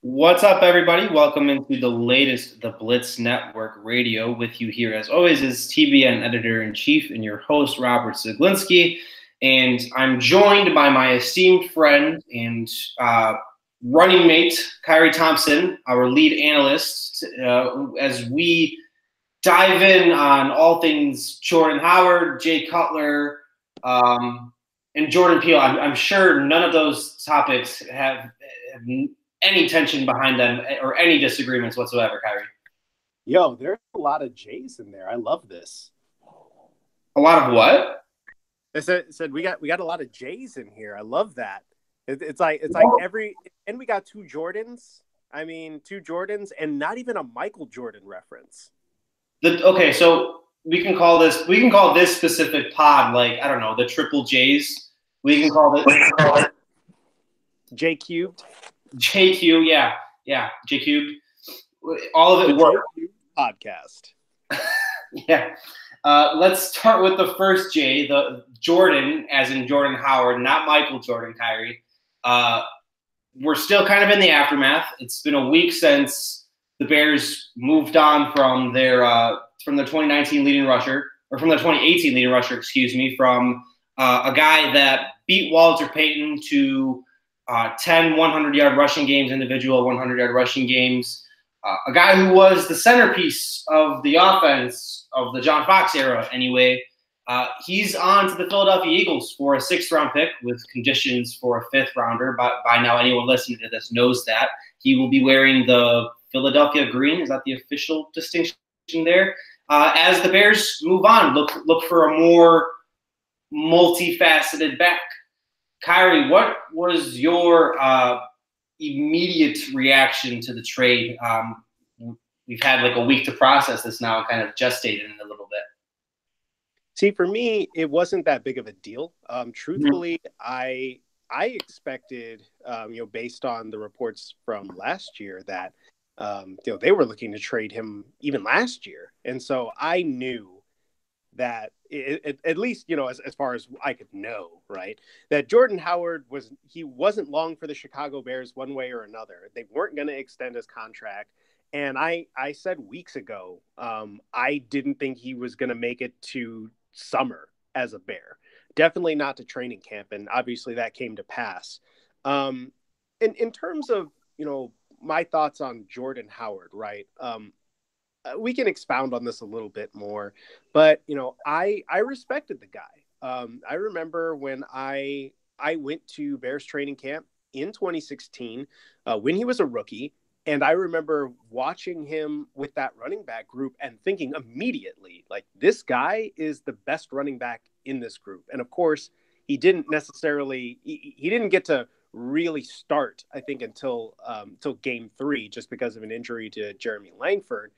What's up, everybody? Welcome into the latest The Blitz Network Radio. With you here, as always, is TBN Editor-in-Chief and your host, Robert Zaglinski. And I'm joined by my esteemed friend and running mate, Kyrie Thompson, our lead analyst, as we dive in on all things Jordan Howard, Jay Cutler, and Jordan Peele. I'm sure none of those topics have any tension behind them or any disagreements whatsoever, Kyrie. Yo, there's a lot of J's in there. I love this. A lot of what? I said we got a lot of J's in here. I love that. It's like every, and we got two Jordans. I mean, two Jordans and not even a Michael Jordan reference. Okay, so we can call this specific pod, like, I don't know, the triple J's. We can call it J cubed. JQ, yeah, J cubed. All of it works. Podcast. Yeah. Let's start with the first J, the Jordan, as in Jordan Howard, not Michael Jordan, Kyrie. We're still kind of in the aftermath. It's been a week since the Bears moved on from their 2019 leading rusher, or from their 2018 leading rusher, from a guy that beat Walter Payton to 10 100-yard rushing games, individual 100-yard rushing games. A guy who was the centerpiece of the offense of the John Fox era anyway. He's on to the Philadelphia Eagles for a 6th-round pick with conditions for a 5th-rounder. By now, anyone listening to this knows that. He will be wearing the Philadelphia green. Is that the official distinction there? As the Bears move on, look for a more multifaceted back. Kyrie, what was your immediate reaction to the trade? We've had like a week to process this now, kind of gestated in a little bit. See, for me, it wasn't that big of a deal. Truthfully, I expected, based on the reports from last year, that they were looking to trade him even last year, and so I knew that at least, as far as I could know, right, that Jordan Howard wasn't long for the Chicago Bears one way or another. They weren't going to extend his contract. And I said weeks ago, I didn't think he was going to make it to summer as a Bear. Definitely not to training camp. And obviously that came to pass. In terms of, my thoughts on Jordan Howard, right? We can expound on this a little bit more, but I respected the guy. I remember when I went to Bears training camp in 2016 when he was a rookie, and I remember watching him with that running back group and thinking immediately, like, this guy is the best running back in this group. And of course, he didn't necessarily he didn't get to really start, I think, until game 3, just because of an injury to Jeremy Langford.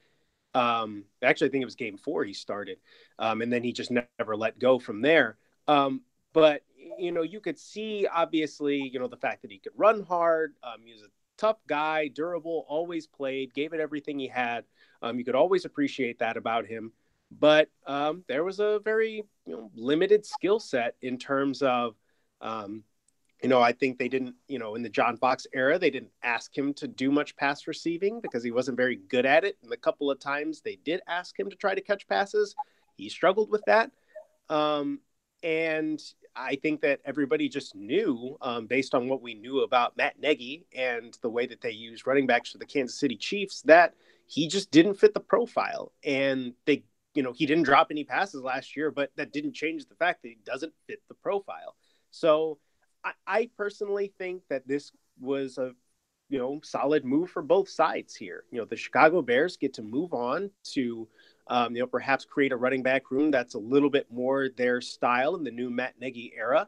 Actually, I think it was game 4 he started, and then he just never let go from there. But, you could see, obviously, the fact that he could run hard. He was a tough guy, durable, always played, gave it everything he had. You could always appreciate that about him. But there was a very limited skill set in terms of I think they didn't, in the John Fox era, they didn't ask him to do much pass receiving because he wasn't very good at it. And the couple of times they did ask him to try to catch passes, he struggled with that. And I think that everybody just knew, based on what we knew about Matt Nagy and the way that they used running backs for the Kansas City Chiefs, that he just didn't fit the profile. And he didn't drop any passes last year, but that didn't change the fact that he doesn't fit the profile. So I personally think that this was a, solid move for both sides here. The Chicago Bears get to move on to, perhaps create a running back room that's a little bit more their style in the new Matt Nagy era.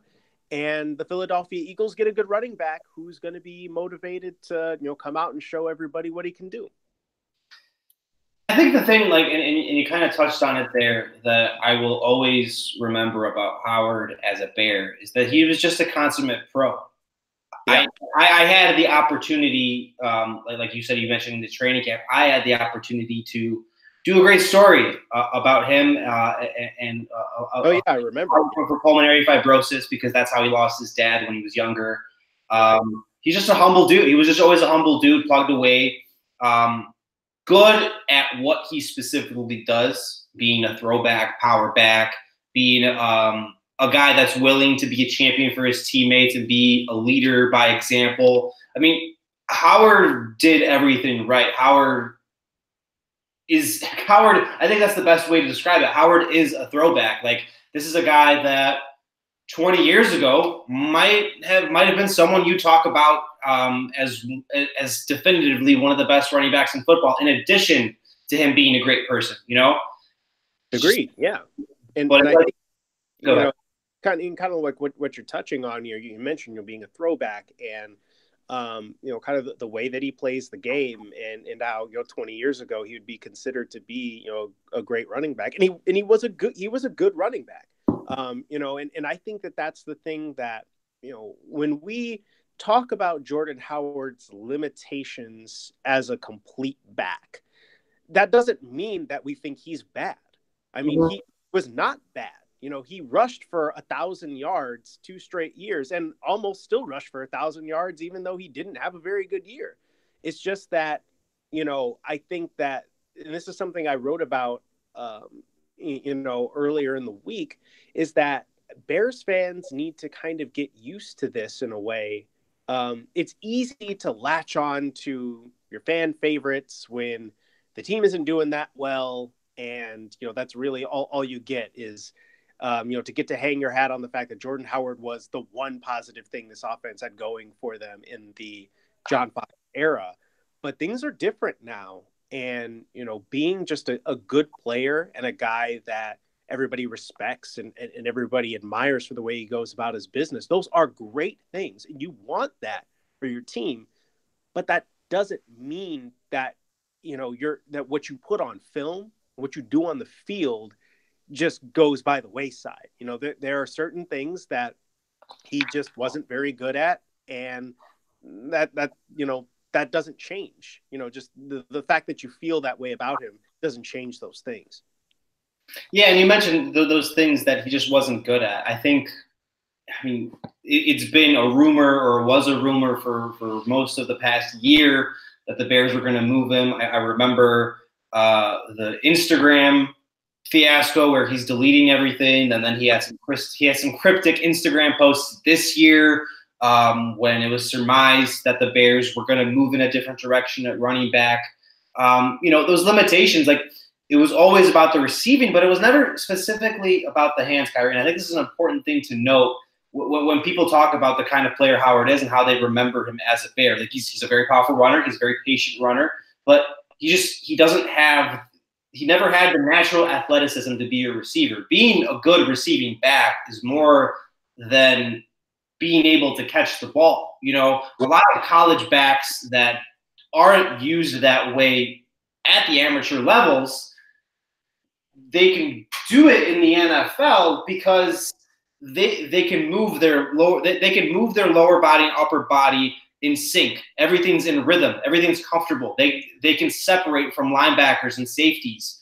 And the Philadelphia Eagles get a good running back who's going to be motivated to, come out and show everybody what he can do. I think the thing, and you kind of touched on it there, that I will always remember about Howard as a Bear is that he was just a consummate pro. Yeah. I had the opportunity, like you said, you mentioned in the training camp, I had the opportunity to do a great story about him I remember, for pulmonary fibrosis, because that's how he lost his dad when he was younger. he's just a humble dude. He was just always a humble dude, plugged away, good at what he specifically does, being a throwback, power back, being a guy that's willing to be a champion for his teammates and be a leader by example. I mean, Howard did everything right. Howard, I think that's the best way to describe it. Howard is a throwback. Like, this is a guy that 20 years ago might have been someone you talk about as definitively one of the best running backs in football, in addition to him being a great person, you know? Agreed. Yeah. And I think, you know, kind of like what you're touching on here, you mentioned, being a throwback, and you know, kind of the way that he plays the game, and how, 20 years ago he would be considered to be, a great running back, and he was a good running back. You know, and I think that's the thing that, when we talk about Jordan Howard's limitations as a complete back, that doesn't mean that we think he's bad. I mean, he was not bad. He rushed for 1,000 yards 2 straight years, and almost still rushed for 1,000 yards, even though he didn't have a very good year. It's just that, I think that, and this is something I wrote about, earlier in the week, is that Bears fans need to kind of get used to this in a way. It's easy to latch on to your fan favorites when the team isn't doing that well. And, that's really all you get is, to get to hang your hat on the fact that Jordan Howard was the one positive thing this offense had going for them in the John Fox era. But things are different now. And, being just a good player and a guy that everybody respects and everybody admires for the way he goes about his business, those are great things. And you want that for your team. But that doesn't mean that, that what you put on film, what you do on the field, just goes by the wayside. There are certain things that he just wasn't very good at, and that doesn't change. Just the fact that you feel that way about him doesn't change those things. Yeah, and you mentioned those things that he just wasn't good at. I mean, it's been a rumor, or was a rumor for most of the past year, that the Bears were going to move him. I remember the Instagram fiasco where he's deleting everything, and then he had some cryptic Instagram posts this year when it was surmised that the Bears were going to move in a different direction at running back. Those limitations, like, it was always about the receiving, but it was never specifically about the hands, Kyrie. And I think this is an important thing to note when people talk about the kind of player Howard is and how they remember him as a Bear. Like, he's a very powerful runner, he's a very patient runner, but he never had the natural athleticism to be a receiver. Being a good receiving back is more than being able to catch the ball. A lot of college backs that aren't used that way at the amateur levels, they can do it in the NFL because they can move their lower body and upper body in sync. Everything's in rhythm. Everything's comfortable. They can separate from linebackers and safeties.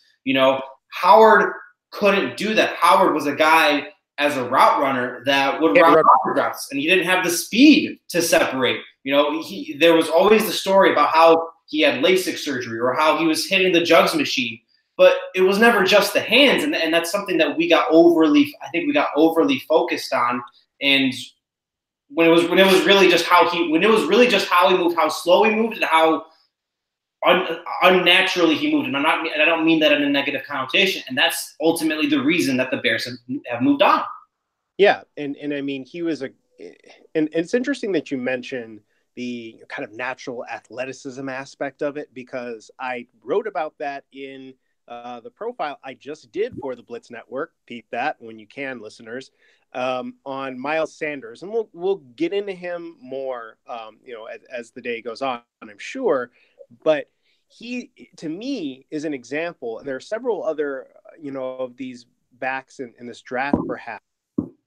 Howard couldn't do that. Howard was a guy as a route runner that would run routes, and he didn't have the speed to separate. There was always the story about how he had LASIK surgery or how he was hitting the jugs machine, but it was never just the hands, and that's something that we got overly focused on. And when it was really just how he moved, how slow he moved, and how unnaturally he moved. And I don't mean that in a negative connotation. And that's ultimately the reason that the Bears have moved on. Yeah, and I mean, he was and it's interesting that you mentioned the kind of natural athleticism aspect of it, because I wrote about that in the profile I just did for the Blitz Network. Peep that when you can, listeners, on Miles Sanders, and we'll get into him more, as the day goes on, I'm sure. But he, to me, is an example. And there are several other, of these backs in this draft, perhaps,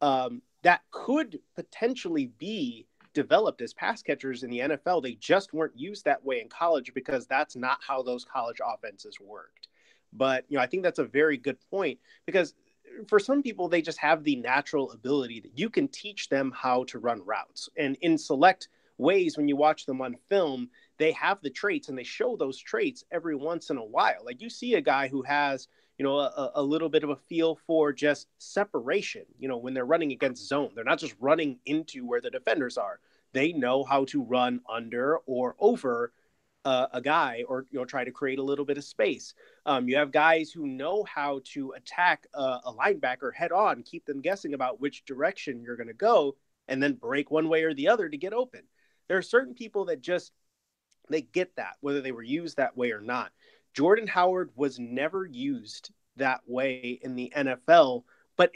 that could potentially be developed as pass catchers in the NFL. They just weren't used that way in college because that's not how those college offenses worked. But, I think that's a very good point, because for some people, they just have the natural ability that you can teach them how to run routes. And in select ways when you watch them on film, they have the traits and they show those traits every once in a while. Like you see a guy who has, a little bit of a feel for just separation, when they're running against zone. They're not just running into where the defenders are. They know how to run under or over a guy, or try to create a little bit of space. You have guys who know how to attack a linebacker head on, keep them guessing about which direction you're going to go, and then break one way or the other to get open. There are certain people that they get that, whether they were used that way or not. Jordan Howard was never used that way in the NFL, but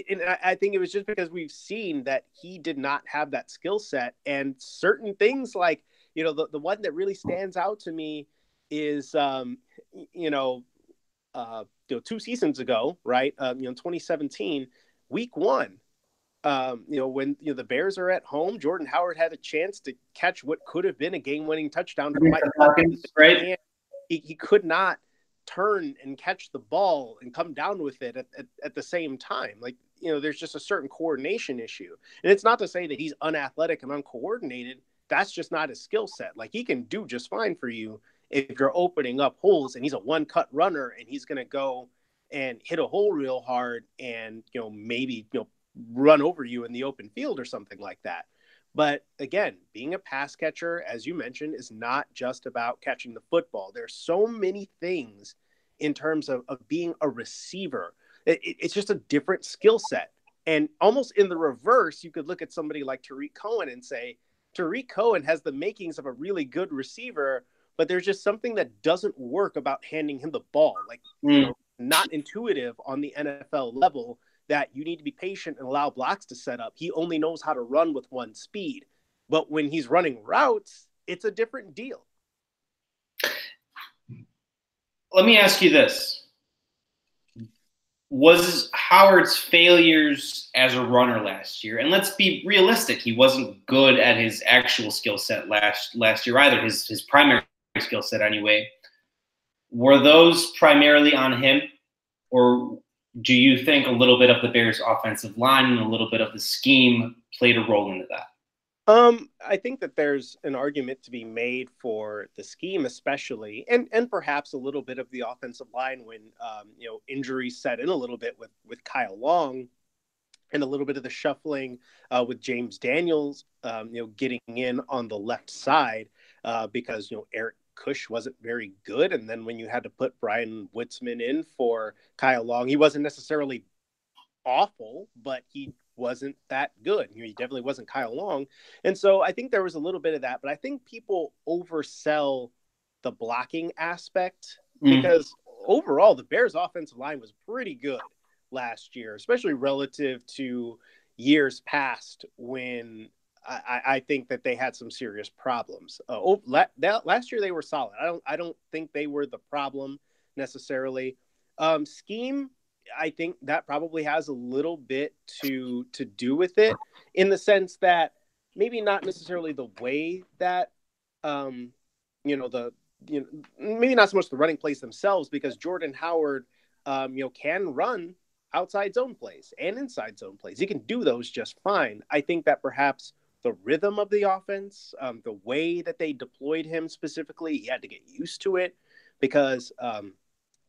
and I think it was just because we've seen that he did not have that skill set, and certain things like, the one that really stands out to me is, 2 seasons ago, right? 2017, week 1, when the Bears are at home, Jordan Howard had a chance to catch what could have been a game-winning touchdown for Mike Hawkins, right? And he could not turn and catch the ball and come down with it at the same time. Like, there's just a certain coordination issue. And it's not to say that he's unathletic and uncoordinated. That's just not his skill set. Like, he can do just fine for you if you're opening up holes, and he's a one-cut runner, and he's going to go and hit a hole real hard and, maybe, run over you in the open field or something like that. But again, being a pass catcher, as you mentioned, is not just about catching the football. There's so many things in terms of being a receiver. It's just a different skill set. And almost in the reverse, you could look at somebody like Tariq Cohen and say, Tariq Cohen has the makings of a really good receiver, but there's just something that doesn't work about handing him the ball. Like, not intuitive on the NFL level, that you need to be patient and allow blocks to set up. He only knows how to run with one speed. But when he's running routes, it's a different deal. Let me ask you this. Was Howard's failures as a runner last year, and let's be realistic, he wasn't good at his actual skill set last year either, his primary skill set anyway. Were those primarily on him, or do you think a little bit of the Bears' offensive line and a little bit of the scheme played a role into that? I think that there's an argument to be made for the scheme, especially, and perhaps a little bit of the offensive line when injuries set in a little bit with Kyle Long, and a little bit of the shuffling with James Daniels, getting in on the left side because Eric Kush wasn't very good, and then when you had to put Brian Witzman in for Kyle Long, he wasn't necessarily awful, but he wasn't that good. He definitely wasn't Kyle Long. And so I think there was a little bit of that, but I think people oversell the blocking aspect because overall the Bears offensive line was pretty good last year, especially relative to years past when I think that they had some serious problems. Last year they were solid. I don't think they were the problem necessarily. Scheme, I think that probably has a little bit to do with it, in the sense that maybe not necessarily the way that maybe not so much the running plays themselves, because Jordan Howard can run outside zone plays and inside zone plays. He can do those just fine. I think that perhaps the rhythm of the offense, the way that they deployed him specifically, he had to get used to it, because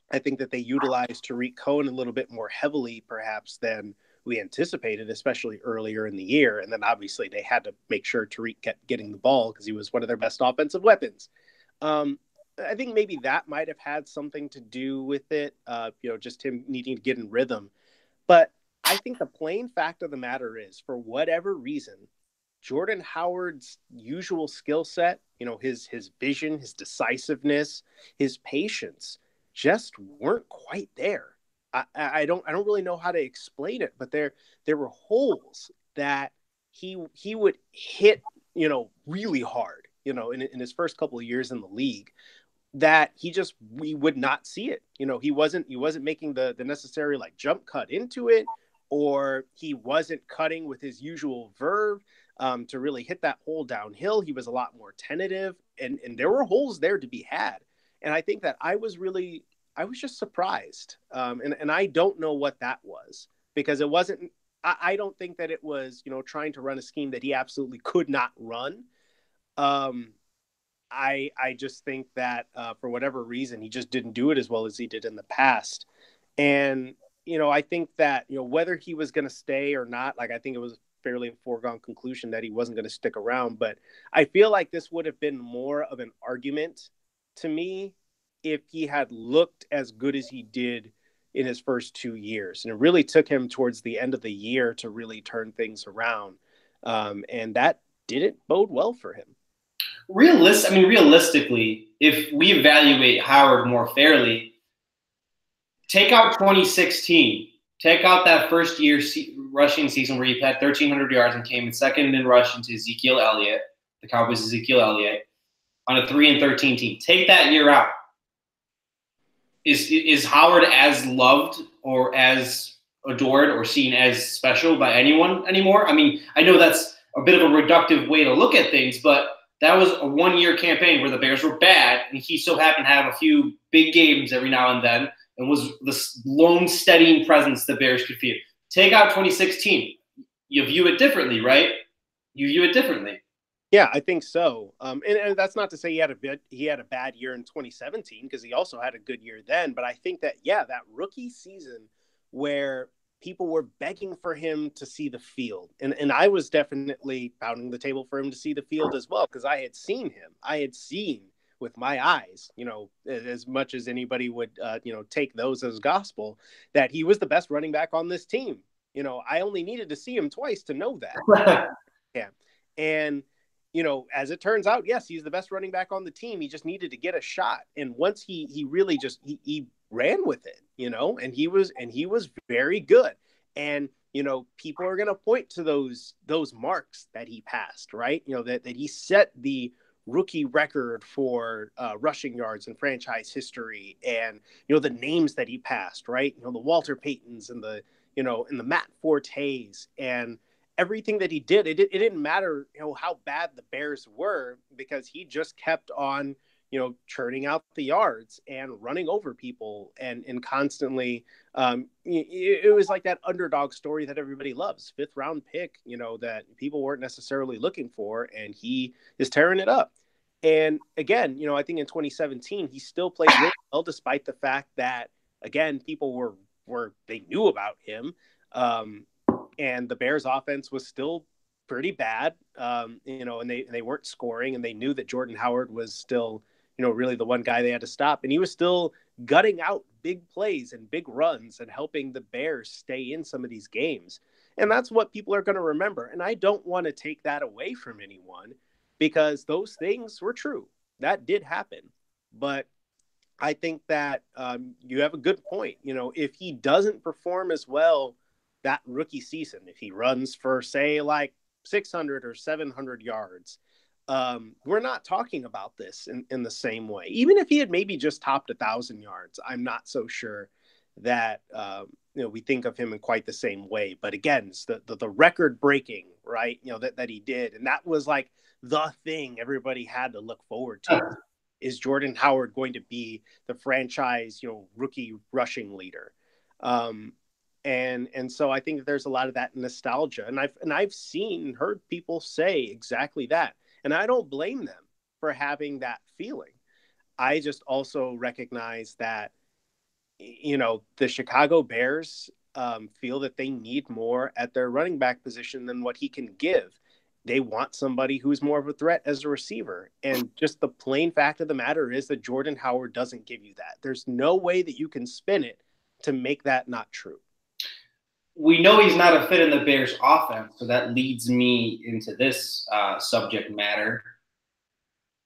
I think that they utilized Tariq Cohen a little bit more heavily, perhaps, than we anticipated, especially earlier in the year. And then obviously they had to make sure Tariq kept getting the ball because he was one of their best offensive weapons. I think maybe that might have had something to do with it, just him needing to get in rhythm. But I think the plain fact of the matter is, for whatever reason, Jordan Howard's usual skill set, his vision, his decisiveness, his patience, just weren't quite there. I don't really know how to explain it, but there were holes that he would hit, really hard, in his first couple of years in the league, that we would not see it. He wasn't making the necessary jump cut into it, or he wasn't cutting with his usual verve to really hit that hole downhill. He was a lot more tentative, and there were holes there to be had. And I think that I was just surprised. And I don't know what that was, because it wasn't, I don't think that it was, trying to run a scheme that he absolutely could not run. I just think that for whatever reason, he just didn't do it as well as he did in the past. And, I think that, whether he was going to stay or not, like, I think it was fairly a foregone conclusion that he wasn't going to stick around. But I feel like this would have been more of an argument to me if he had looked as good as he did in his first 2 years. And it really took him towards the end of the year to really turn things around. And that didn't bode well for him. Realistically, if we evaluate Howard more fairly, take out 2016. Take out that first year rushing season where he had 1,300 yards and came in second in rushing to Ezekiel Elliott, the Cowboys' Ezekiel Elliott, on a 3-13 team. Take that year out. Is Howard as loved or as adored or seen as special by anyone anymore? I mean, I know that's a bit of a reductive way to look at things, but that was a one-year campaign where the Bears were bad, and he so happened to have a few big games every now and then and was the lone steadying presence the Bears could feel. Take out 2016. You view it differently, right? You view it differently. Yeah, I think so. And that's not to say he had a bad year in 2017, because he also had a good year then. But I think that, that rookie season where people were begging for him to see the field. And I was definitely pounding the table for him to see the field as well, because I had seen him. I had seen with my eyes, as much as anybody would, take those as gospel, that he was the best running back on this team. I only needed to see him twice to know that. Yeah. And, as it turns out, yes, he's the best running back on the team. He just needed to get a shot. And once he really just, he ran with it, and he was very good. And, people are going to point to those marks that he passed, right? That he set the rookie record for rushing yards in franchise history, and the names that he passed, right? The Walter Paytons and the Matt Fortes and everything that he did. It didn't matter how bad the Bears were, because he just kept on churning out the yards and running over people and constantly. It was like that underdog story that everybody loves, 5th round pick, that people weren't necessarily looking for, and he is tearing it up. And again, I think in 2017, he still played really well, despite the fact that, again, people they knew about him. And the Bears offense was still pretty bad, and they weren't scoring, and they knew that Jordan Howard was still, really the one guy they had to stop. And he was still gutting out big plays and big runs and helping the Bears stay in some of these games. And that's what people are going to remember. And I don't want to take that away from anyone, because those things were true. That did happen. But I think that you have a good point. If he doesn't perform as well that rookie season, if he runs for, say, like 600 or 700 yards, we're not talking about this in the same way. Even if he had maybe just topped 1,000 yards, I'm not so sure that we think of him in quite the same way. But again, it's the record breaking, right? That he did, and that was like the thing everybody had to look forward to. Is Jordan Howard going to be the franchise, rookie rushing leader? And so I think that there's a lot of that nostalgia, and I've heard people say exactly that, and I don't blame them for having that feeling. I just also recognize that, the Chicago Bears feel that they need more at their running back position than what he can give. They want somebody who's more of a threat as a receiver. And just the plain fact of the matter is that Jordan Howard doesn't give you that. There's no way that you can spin it to make that not true. We know he's not a fit in the Bears offense, so that leads me into this subject matter.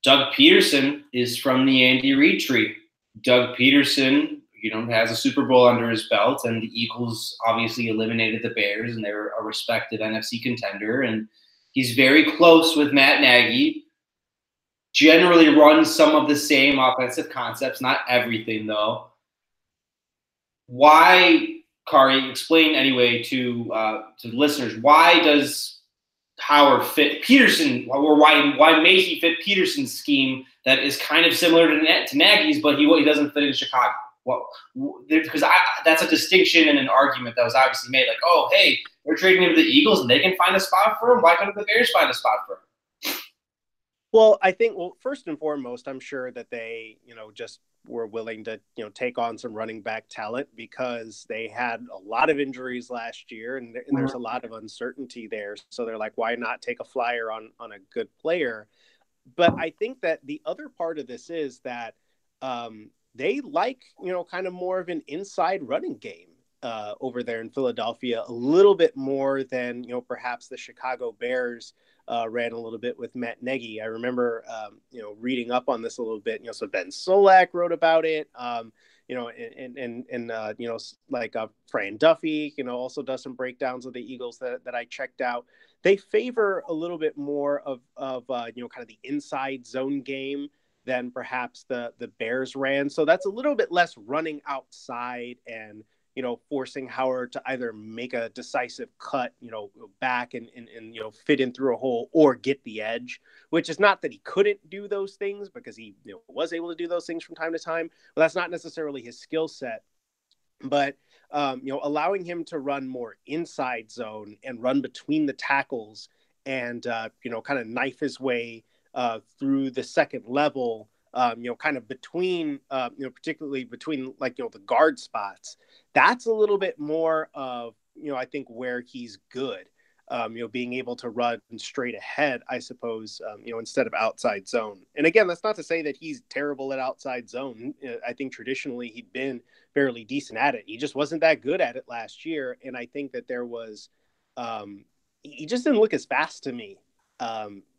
Doug Peterson is from the Andy Reid tree. Doug Peterson, has a Super Bowl under his belt, and the Eagles obviously eliminated the Bears, and they're a respected NFC contender. And he's very close with Matt Nagy. Generally runs some of the same offensive concepts, not everything though. Why, Kari, explain anyway to listeners, why does Howard fit Peterson, or why may he fit Peterson's scheme that is kind of similar to Nagy's, but he doesn't fit in Chicago? Well, because that's a distinction and an argument that was obviously made. Like, oh, hey, They're trading him to the Eagles, and they can find a spot for him. Why couldn't the Bears find a spot for him? Well, I think, first and foremost, I'm sure that they, just were willing to, take on some running back talent because they had a lot of injuries last year and there's a lot of uncertainty there. So they're like, why not take a flyer on a good player? But I think that the other part of this is that they like, kind of more of an inside running game over there in Philadelphia, a little bit more than, perhaps the Chicago Bears ran a little bit with Matt Nagy. I remember, reading up on this a little bit, so Ben Solak wrote about it, Fran Duffy, also does some breakdowns of the Eagles that I checked out. They favor a little bit more of kind of the inside zone game than perhaps the Bears ran. So that's a little bit less running outside and, forcing Howard to either make a decisive cut, back and fit in through a hole or get the edge, which is not that he couldn't do those things because he was able to do those things from time to time. But that's not necessarily his skill set. But, allowing him to run more inside zone and run between the tackles and, kind of knife his way through the second level, kind of between, particularly between the guard spots. That's a little bit more of, I think where he's good, being able to run straight ahead, I suppose, instead of outside zone. And again, that's not to say that he's terrible at outside zone. I think traditionally he'd been fairly decent at it. He just wasn't that good at it last year. And I think that there was, he just didn't look as fast to me.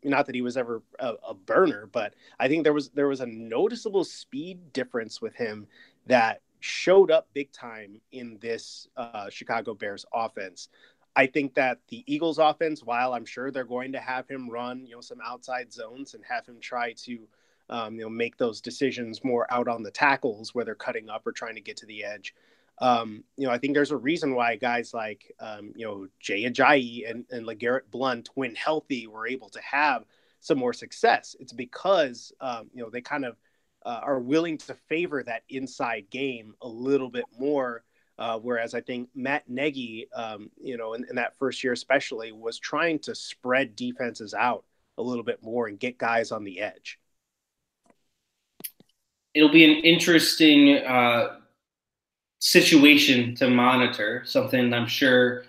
Not that he was ever a burner, but I think there was a noticeable speed difference with him that showed up big time in this Chicago Bears offense. I think that the Eagles offense, while I'm sure they're going to have him run, some outside zones and have him try to, make those decisions more out on the tackles where they're cutting up or trying to get to the edge. I think there's a reason why guys like, Jay Ajayi and LeGarrette Blount, when healthy, were able to have some more success. It's because, they kind of are willing to favor that inside game a little bit more. Whereas I think Matt Nagy, in that first year especially, was trying to spread defenses out a little bit more and get guys on the edge. It'll be an interesting situation to monitor, something I'm sure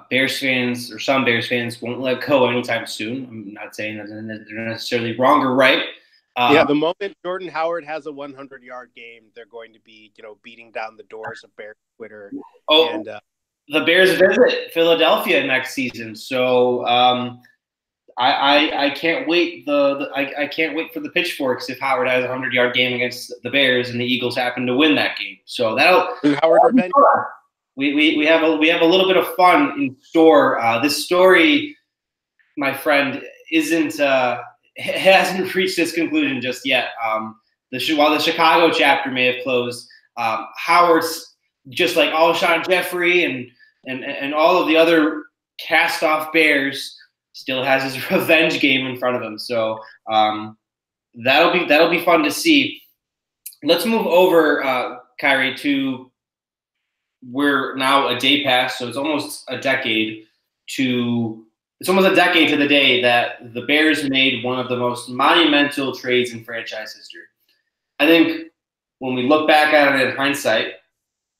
Bears fans or some Bears fans won't let go anytime soon. I'm not saying that they're necessarily wrong or right. The moment Jordan Howard has a 100-yard game, they're going to be, beating down the doors of Bears Twitter. And the Bears visit Philadelphia next season, so I can't wait. I can't wait for the pitchforks if Howard has a 100-yard game against the Bears and the Eagles happen to win that game. So that'll Howard we have a little bit of fun in store. This story, my friend, hasn't reached its conclusion just yet. While the Chicago chapter may have closed, Howard's just like Alshon Jeffrey and all of the other cast-off Bears still has his revenge game in front of him. So that'll be fun to see. Let's move over, Kyrie, to we're now a day past, so it's almost a decade to the day that the Bears made one of the most monumental trades in franchise history. I think when we look back at it in hindsight,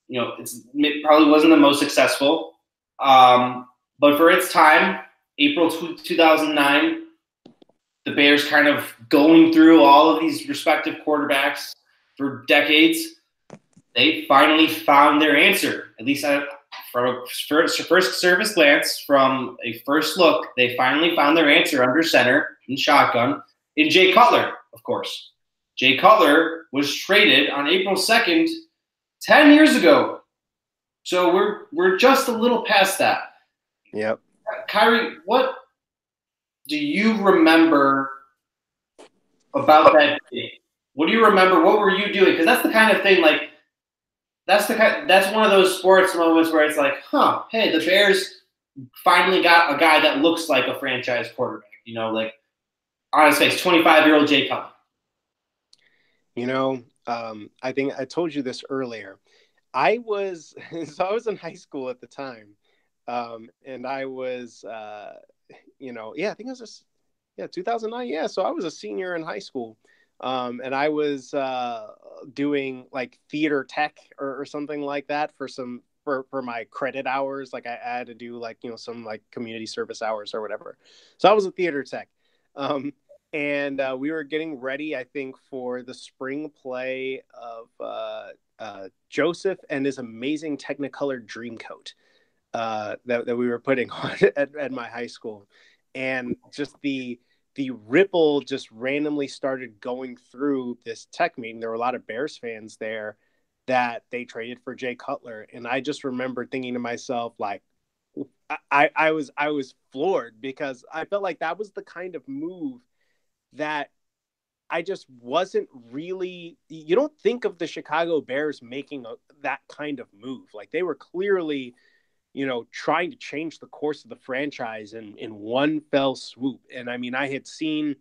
it probably wasn't the most successful. But for its time, April 2009, the Bears kind of going through all of these respective quarterbacks for decades, they finally found their answer, at least from a first service glance, from a first look, they finally found their answer under center in shotgun in Jay Cutler, of course. Jay Cutler was traded on April 2nd, 10 years ago. So we're just a little past that. Yep. Kyrie, what do you remember about that day? What do you remember? What were you doing? Because that's the kind of thing, like, that's one of those sports moments where it's like, hey, the Bears finally got a guy that looks like a franchise quarterback. Like, on his face, 25-year-old Jay Cutler. I think I told you this earlier. I was in high school at the time. And I was, I think it was just, 2009. Yeah. So I was a senior in high school. And I was doing like theater tech or something like that for my credit hours. Like I had to do like, some like community service hours or whatever. So I was a theater tech. And we were getting ready, I think, for the spring play of Joseph and his amazing Technicolor Dreamcoat that we were putting on at my high school. And just the ripple just randomly started going through this tech meeting. There were a lot of Bears fans there that they traded for Jay Cutler. And I just remember thinking to myself, like, I was floored, because I felt like that was the kind of move that I just wasn't really, you don't think of the Chicago Bears making that kind of move. Like, they were clearly, trying to change the course of the franchise in one fell swoop. And I mean, I had seen,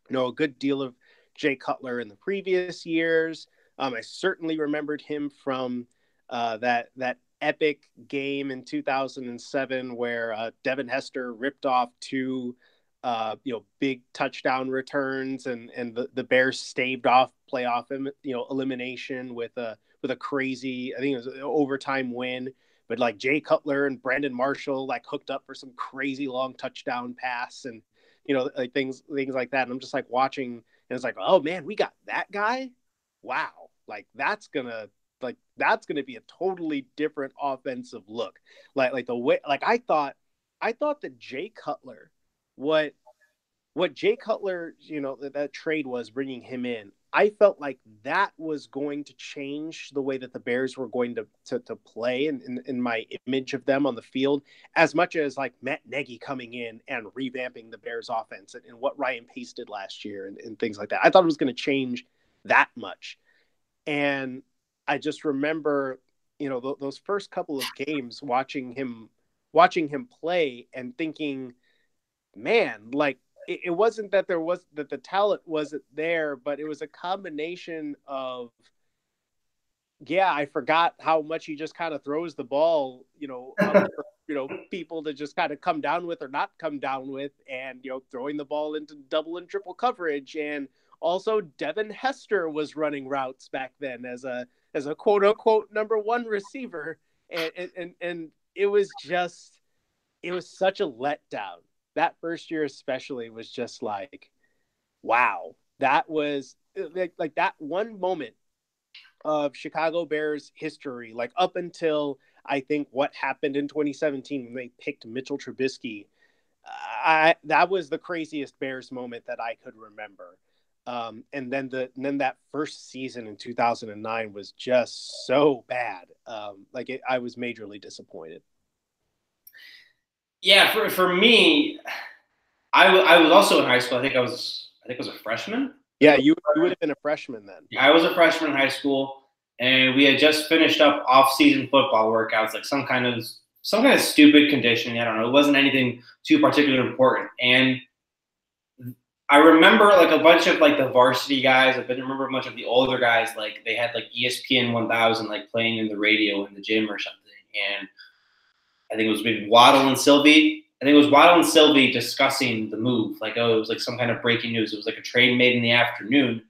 a good deal of Jay Cutler in the previous years. I certainly remembered him from that epic game in 2007 where Devin Hester ripped off two big touchdown returns, and the Bears staved off playoff elimination with a crazy, I think it was an overtime win. But like Jay Cutler and Brandon Marshall like hooked up for some crazy long touchdown pass, and like things like that. And I'm just like watching, and it's like, oh man, we got that guy. Wow, like that's gonna be a totally different offensive look. Like the way, like I thought that Jay Cutler, what Jay Cutler, that trade was bringing him in, I felt like that was going to change the way that the Bears were going to play in my image of them on the field, as much as like Matt Nagy coming in and revamping the Bears offense and what Ryan Pace did last year and things like that. I thought it was going to change that much. And I just remember, those first couple of games watching him play and thinking, man, like, it wasn't that the talent wasn't there, but it was a combination of, I forgot how much he just kind of throws the ball, up for, people to just kind of come down with or not come down with, and, throwing the ball into double and triple coverage. And also Devin Hester was running routes back then as a quote unquote number one receiver. And it was such a letdown. That first year especially was just like, wow, that was like that one moment of Chicago Bears history, like up until I think what happened in 2017 when they picked Mitchell Trubisky. That was the craziest Bears moment that I could remember. And then that first season in 2009 was just so bad. I was majorly disappointed. Yeah, for me, I was also in high school. I think I was a freshman. Yeah, you would have been a freshman then. Yeah, I was a freshman in high school, and we had just finished up off-season football workouts, like some kind of stupid conditioning. I don't know. It wasn't anything too particularly important. And I remember like a bunch of like the varsity guys. I didn't remember much of the older guys. Like they had like ESPN 1000 like playing in the radio in the gym or something. And I think it was maybe Waddle and Sylvie. I think it was Waddle and Sylvie discussing the move. Like, oh, it was like some kind of breaking news. It was like a trade made in the afternoon.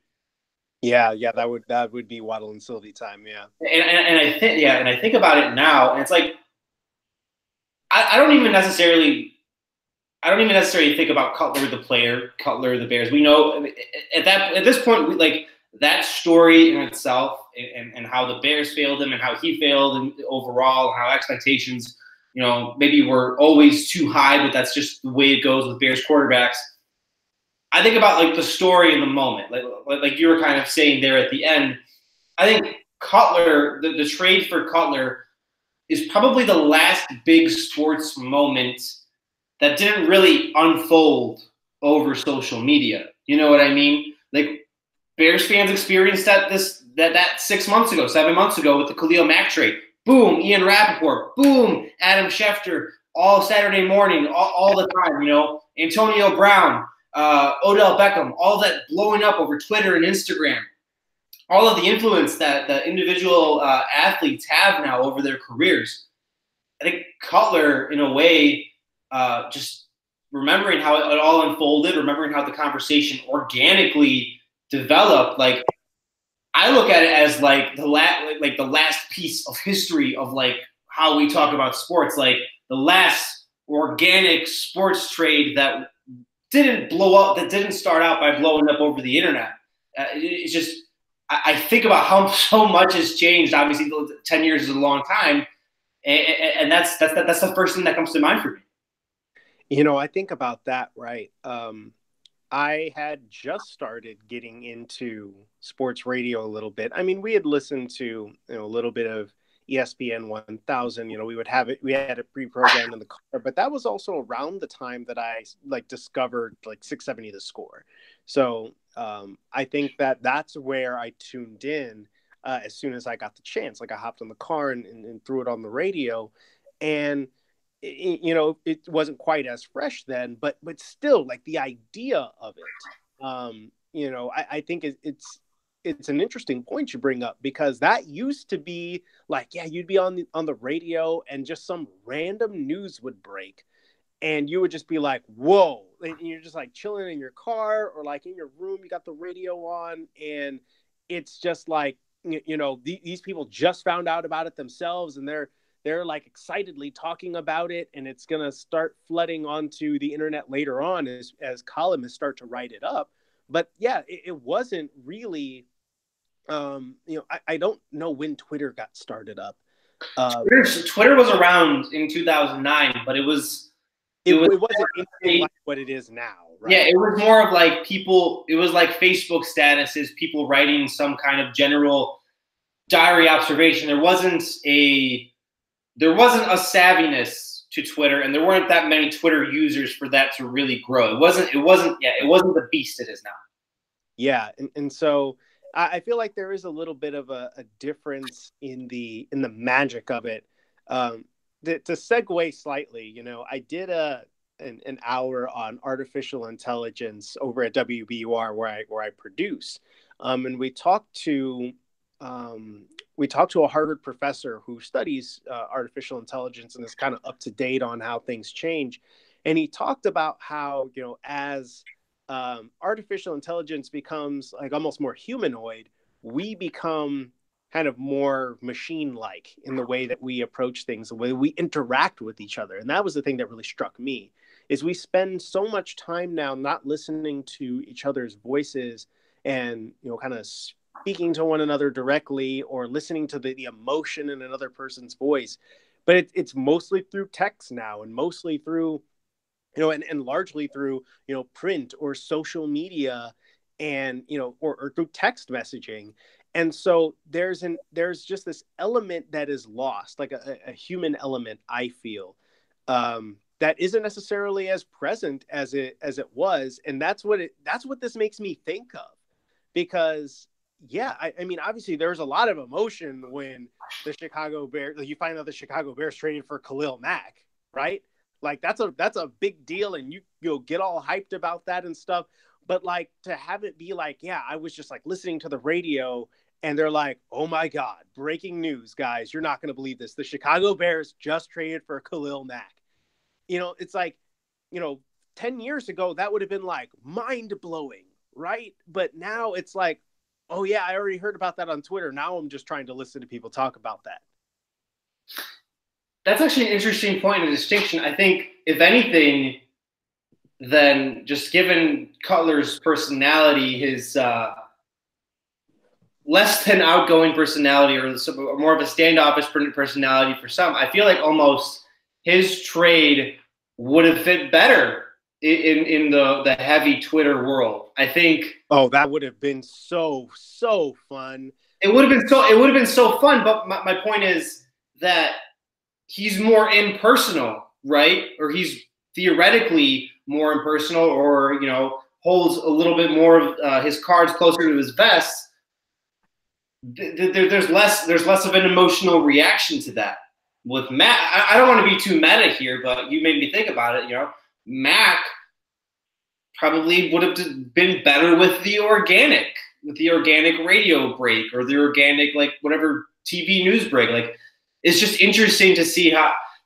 Yeah, that would be Waddle and Sylvie time. Yeah, and I think about it now, and it's like I don't even necessarily think about Cutler the player, Cutler the Bears. We know at this point, like that story in itself, and how the Bears failed him, and how he failed, and overall, how expectations, maybe were always too high, but that's just the way it goes with Bears quarterbacks. I think about like the story in the moment, like you were kind of saying there at the end. I think Cutler, the trade for Cutler, is probably the last big sports moment that didn't really unfold over social media. You know what I mean? Like Bears fans experienced that 7 months ago with the Khalil Mack trade. Boom, Ian Rappaport. Boom, Adam Schefter. All Saturday morning, all the time. Antonio Brown, Odell Beckham. All that blowing up over Twitter and Instagram. All of the influence that the individual athletes have now over their careers. I think Cutler, in a way, just remembering how it all unfolded, remembering how the conversation organically developed. Like, I look at it as like the last piece of history of like how we talk about sports, like the last organic sports trade that didn't blow up, that didn't start out by blowing up over the internet. It's just, I think about how so much has changed. Obviously, 10 years is a long time, and that's the first thing that comes to mind for me. You know, I think about that, right? I had just started getting into sports radio a little bit. I mean, we had listened to, a little bit of ESPN 1000. We would have it. We had it pre-programmed in the car, but that was also around the time that I discovered 670 The Score. So I think that's where I tuned in as soon as I got the chance. I hopped in the car and threw it on the radio, and it wasn't quite as fresh then, but still, the idea of it, I think it's an interesting point you bring up, because that used to be you'd be on the radio and just some random news would break and you would just be like, whoa, and you're just chilling in your car or in your room, you got the radio on, and it's just these people just found out about it themselves, and they're excitedly talking about it, and it's going to start flooding onto the internet later on as columnists start to write it up. But yeah, it wasn't really, I don't know when Twitter got started up. Twitter was around in 2009, but it wasn't anything like what it is now, right? Yeah, it was more of people, it was like Facebook statuses, people writing some kind of general diary observation. There wasn't a savviness to Twitter, and there weren't that many Twitter users for that to really grow. It wasn't the beast it is now. Yeah. And so I feel like there is a little bit of a difference in the magic of it. To segue slightly, I did an hour on artificial intelligence over at WBUR where I produce, and we talked to a Harvard professor who studies artificial intelligence and is kind of up to date on how things change. And he talked about how, as artificial intelligence becomes almost more humanoid, we become kind of more machine-like in the way that we approach things, the way we interact with each other. And that was the thing that really struck me, is we spend so much time now not listening to each other's voices and, kind of speaking to one another directly or listening to the emotion in another person's voice. But it's mostly through text now, and mostly through, and largely through, print or social media, and, or through text messaging. And so there's just this element that is lost, a human element, I feel, that isn't necessarily as present as it was. And that's what this makes me think of, because yeah, I mean, obviously there's a lot of emotion when the Chicago Bears, you find out the Chicago Bears traded for Khalil Mack, right? That's a big deal, and you'll get all hyped about that and stuff. But to have it be yeah, I was just listening to the radio, and they're like, oh my God, breaking news, guys, you're not going to believe this. The Chicago Bears just traded for Khalil Mack. It's 10 years ago, that would have been mind blowing, right? But now it's oh yeah, I already heard about that on Twitter. Now I'm just trying to listen to people talk about that. That's actually an interesting point of distinction. I think, if anything, then just given Cutler's personality, his less than outgoing personality, or more of a standoffish personality for some, I feel like almost his trade would have fit better in the heavy Twitter world. I think. Oh, that would have been so fun. It would have been so fun. But my point is that he's more impersonal, right? Or he's theoretically more impersonal, or holds a little bit more of his cards closer to his vest. There's less of an emotional reaction to that. With Mac, I don't want to be too meta here, but you made me think about it. Mac probably would have been better with the organic radio break, or the organic whatever TV news break. It's just interesting to see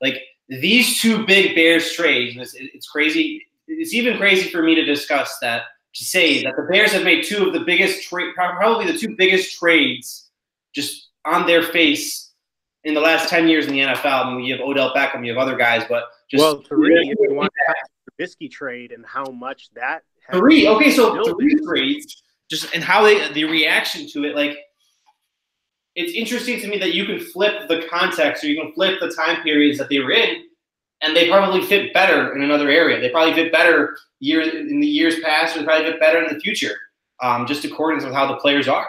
Like these two big Bears trades, and it's crazy. It's even crazy for me to discuss that, to say that the Bears have made two of the biggest probably the two biggest trades just on their face in the last 10 years in the NFL. I mean, you have Odell Beckham, you have other guys, but just three, if you want to talk the Trubisky trade and how much that three. Okay, so three trades, just and how the reaction to it, like it's interesting to me that you can flip the context or you can flip the time periods that they were in, and they probably fit better in another area. They probably fit better in the years past, or they probably fit better in the future, just according to how the players are.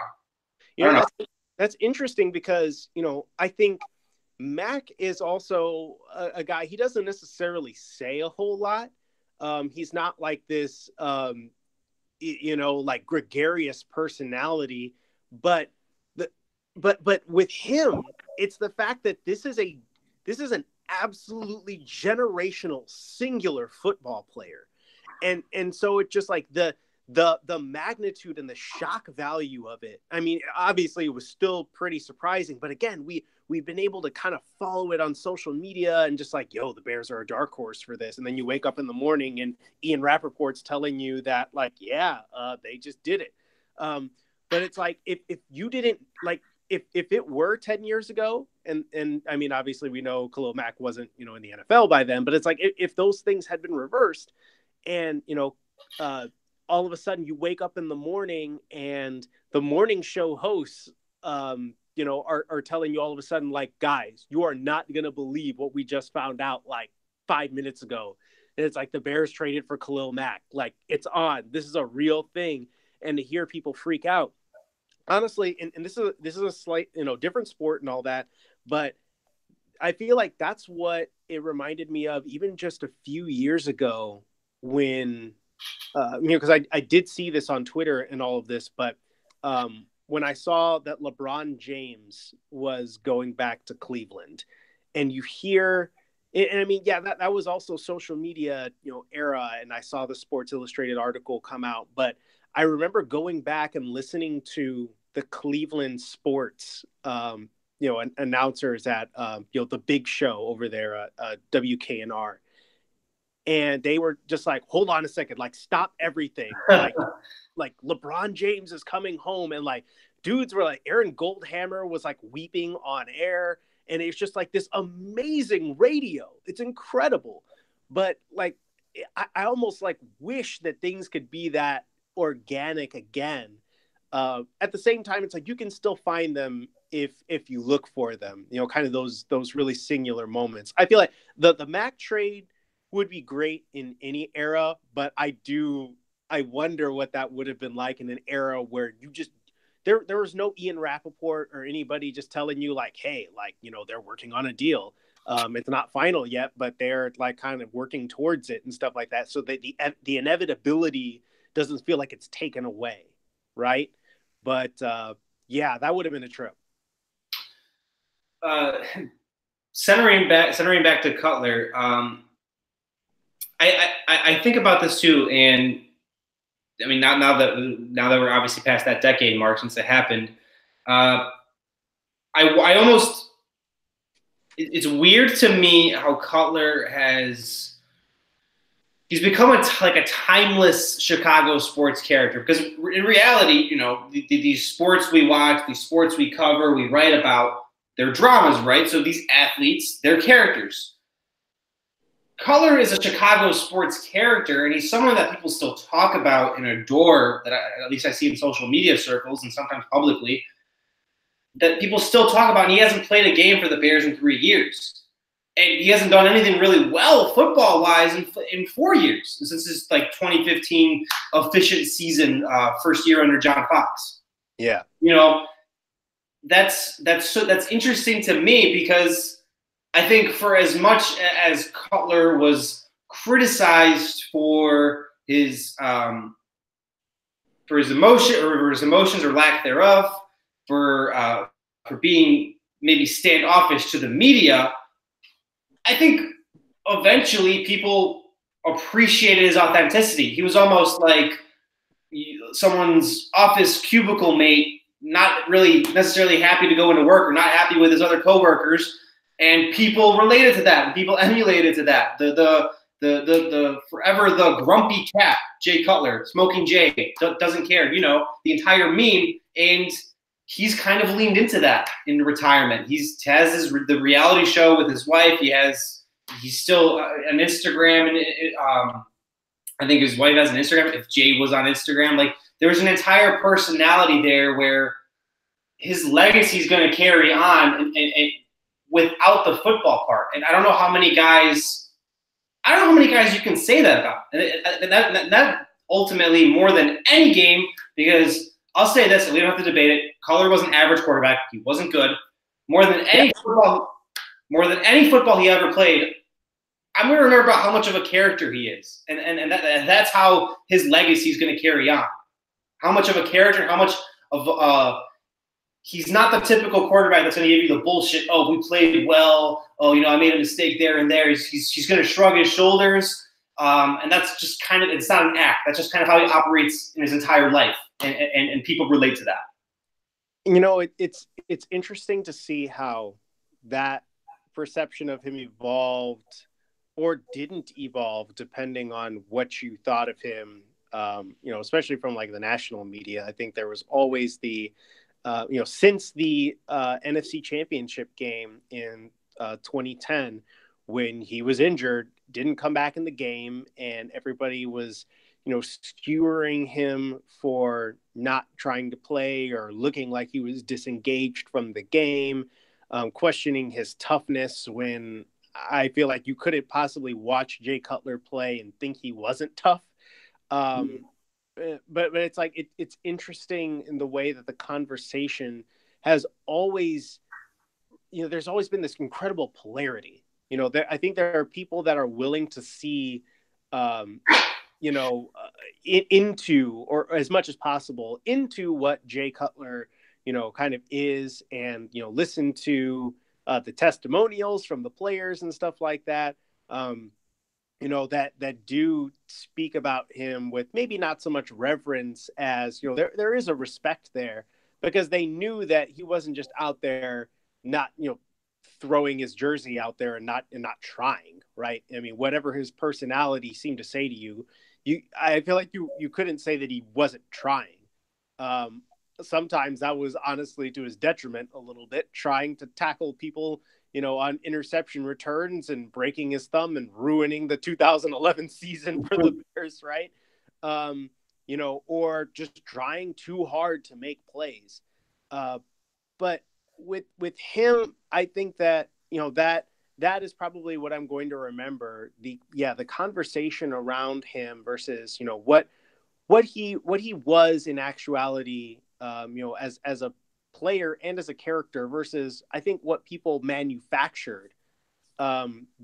That's interesting because, I think Mac is also a guy, he doesn't necessarily say a whole lot. He's not like this, like gregarious personality, but with him, it's the fact that this is an absolutely generational singular football player. And so it's just like the magnitude and the shock value of it. I mean, obviously it was still pretty surprising, but again, we've been able to kind of follow it on social media and just like, the Bears are a dark horse for this. And then you wake up in the morning and Ian Rappaport's telling you that like, they just did it. But it's like, if you didn't like, if it were 10 years ago, and I mean, obviously we know Khalil Mack wasn't, in the NFL by then, but it's like, if those things had been reversed and, all of a sudden you wake up in the morning and the morning show hosts, are telling you all of a sudden, like, guys, you are not going to believe what we just found out like 5 minutes ago. And it's like the Bears traded for Khalil Mack. Like, it's on. This is a real thing. And to hear people freak out, honestly, and this is a slight, different sport and all that, but I feel like that's what it reminded me of even just a few years ago when, because I did see this on Twitter and all of this, but when I saw that LeBron James was going back to Cleveland, and you hear, and I mean, that was also social media, era, and I saw the Sports Illustrated article come out, but I remember going back and listening to the Cleveland sports, announcers at, the big show over there, WKNR. And they were just like, hold on a second, like, stop everything. Like LeBron James is coming home. And like, dudes were like, Aaron Goldhammer was like weeping on air. And it's just like this amazing radio. It's incredible. But like, I almost like wish that things could be that organic again. At the same time, it's like you can still find them if you look for them, kind of those really singular moments. I feel like the Mac trade would be great in any era, but I wonder what that would have been like in an era where you just there was no Ian Rappaport or anybody just telling you like, hey, like, they're working on a deal. It's not final yet, but they're like kind of working towards it and stuff like that. So that the inevitability doesn't feel like it's taken away. Right. But that would have been a trip. Centering back to Cutler, I think about this too, and I mean, now that we're obviously past that decade mark since it happened, I almost, it's weird to me how Cutler he's become a timeless Chicago sports character, because in reality, these sports we watch, these sports we cover, we write about, they're dramas, right? So these athletes, they're characters. Cutler is a Chicago sports character, and he's someone that people still talk about and adore, that at least I see in social media circles and sometimes publicly, that people still talk about, and he hasn't played a game for the Bears in 3 years. And he hasn't done anything really well football-wise in 4 years, since his 2015 efficient season, first year under John Fox. Yeah. That's interesting to me, because I think for as much as Cutler was criticized for his emotions or lack thereof, for being maybe standoffish to the media, I think eventually people appreciated his authenticity. He was almost like someone's office cubicle mate, not really necessarily happy to go into work or not happy with his other coworkers. And people related to that, and people emulated to that. The forever the grumpy cat, Jay Cutler, smoking Jay, doesn't care, the entire meme. And he's kind of leaned into that in retirement. He has the reality show with his wife. He's still an Instagram, and I think his wife has an Instagram. If Jay was on Instagram, like there was an entire personality there where his legacy is going to carry on, and without the football part. And I don't know how many guys you can say that about. And that ultimately more than any game, because I'll say this, and we don't have to debate it. Cutler was an average quarterback. He wasn't good. More than any football he ever played, I'm going to remember about how much of a character he is. And that's how his legacy is going to carry on. How much of a character, how much of he's not the typical quarterback that's going to give you the bullshit, oh, we played well, oh, I made a mistake there and there. He's going to shrug his shoulders, and that's just kind of – it's not an act. That's just kind of how he operates in his entire life, and people relate to that. It's interesting to see how that perception of him evolved or didn't evolve depending on what you thought of him, especially from like the national media. I think there was always the since the NFC Championship game in 2010, when he was injured, didn't come back in the game, and everybody was, skewering him for not trying to play or looking like he was disengaged from the game, questioning his toughness when I feel like you couldn't possibly watch Jay Cutler play and think he wasn't tough. But it's like it's interesting in the way that the conversation has always, there's always been this incredible polarity. I think there are people that are willing to see, into, or as much as possible, into what Jay Cutler, kind of is, and listen to the testimonials from the players and stuff like that. That do speak about him with maybe not so much reverence as, there is a respect there, because they knew that he wasn't just out there not, throwing his jersey out there and not trying, right? I mean, whatever his personality seemed to say to you, I feel like you couldn't say that he wasn't trying. Sometimes that was honestly to his detriment a little bit, trying to tackle people, on interception returns and breaking his thumb and ruining the 2011 season for the Bears, right? Or just trying too hard to make plays. But with him, I think that, that is probably what I'm going to remember. The conversation around him versus, what he was in actuality, as a player and as a character, versus I think what people manufactured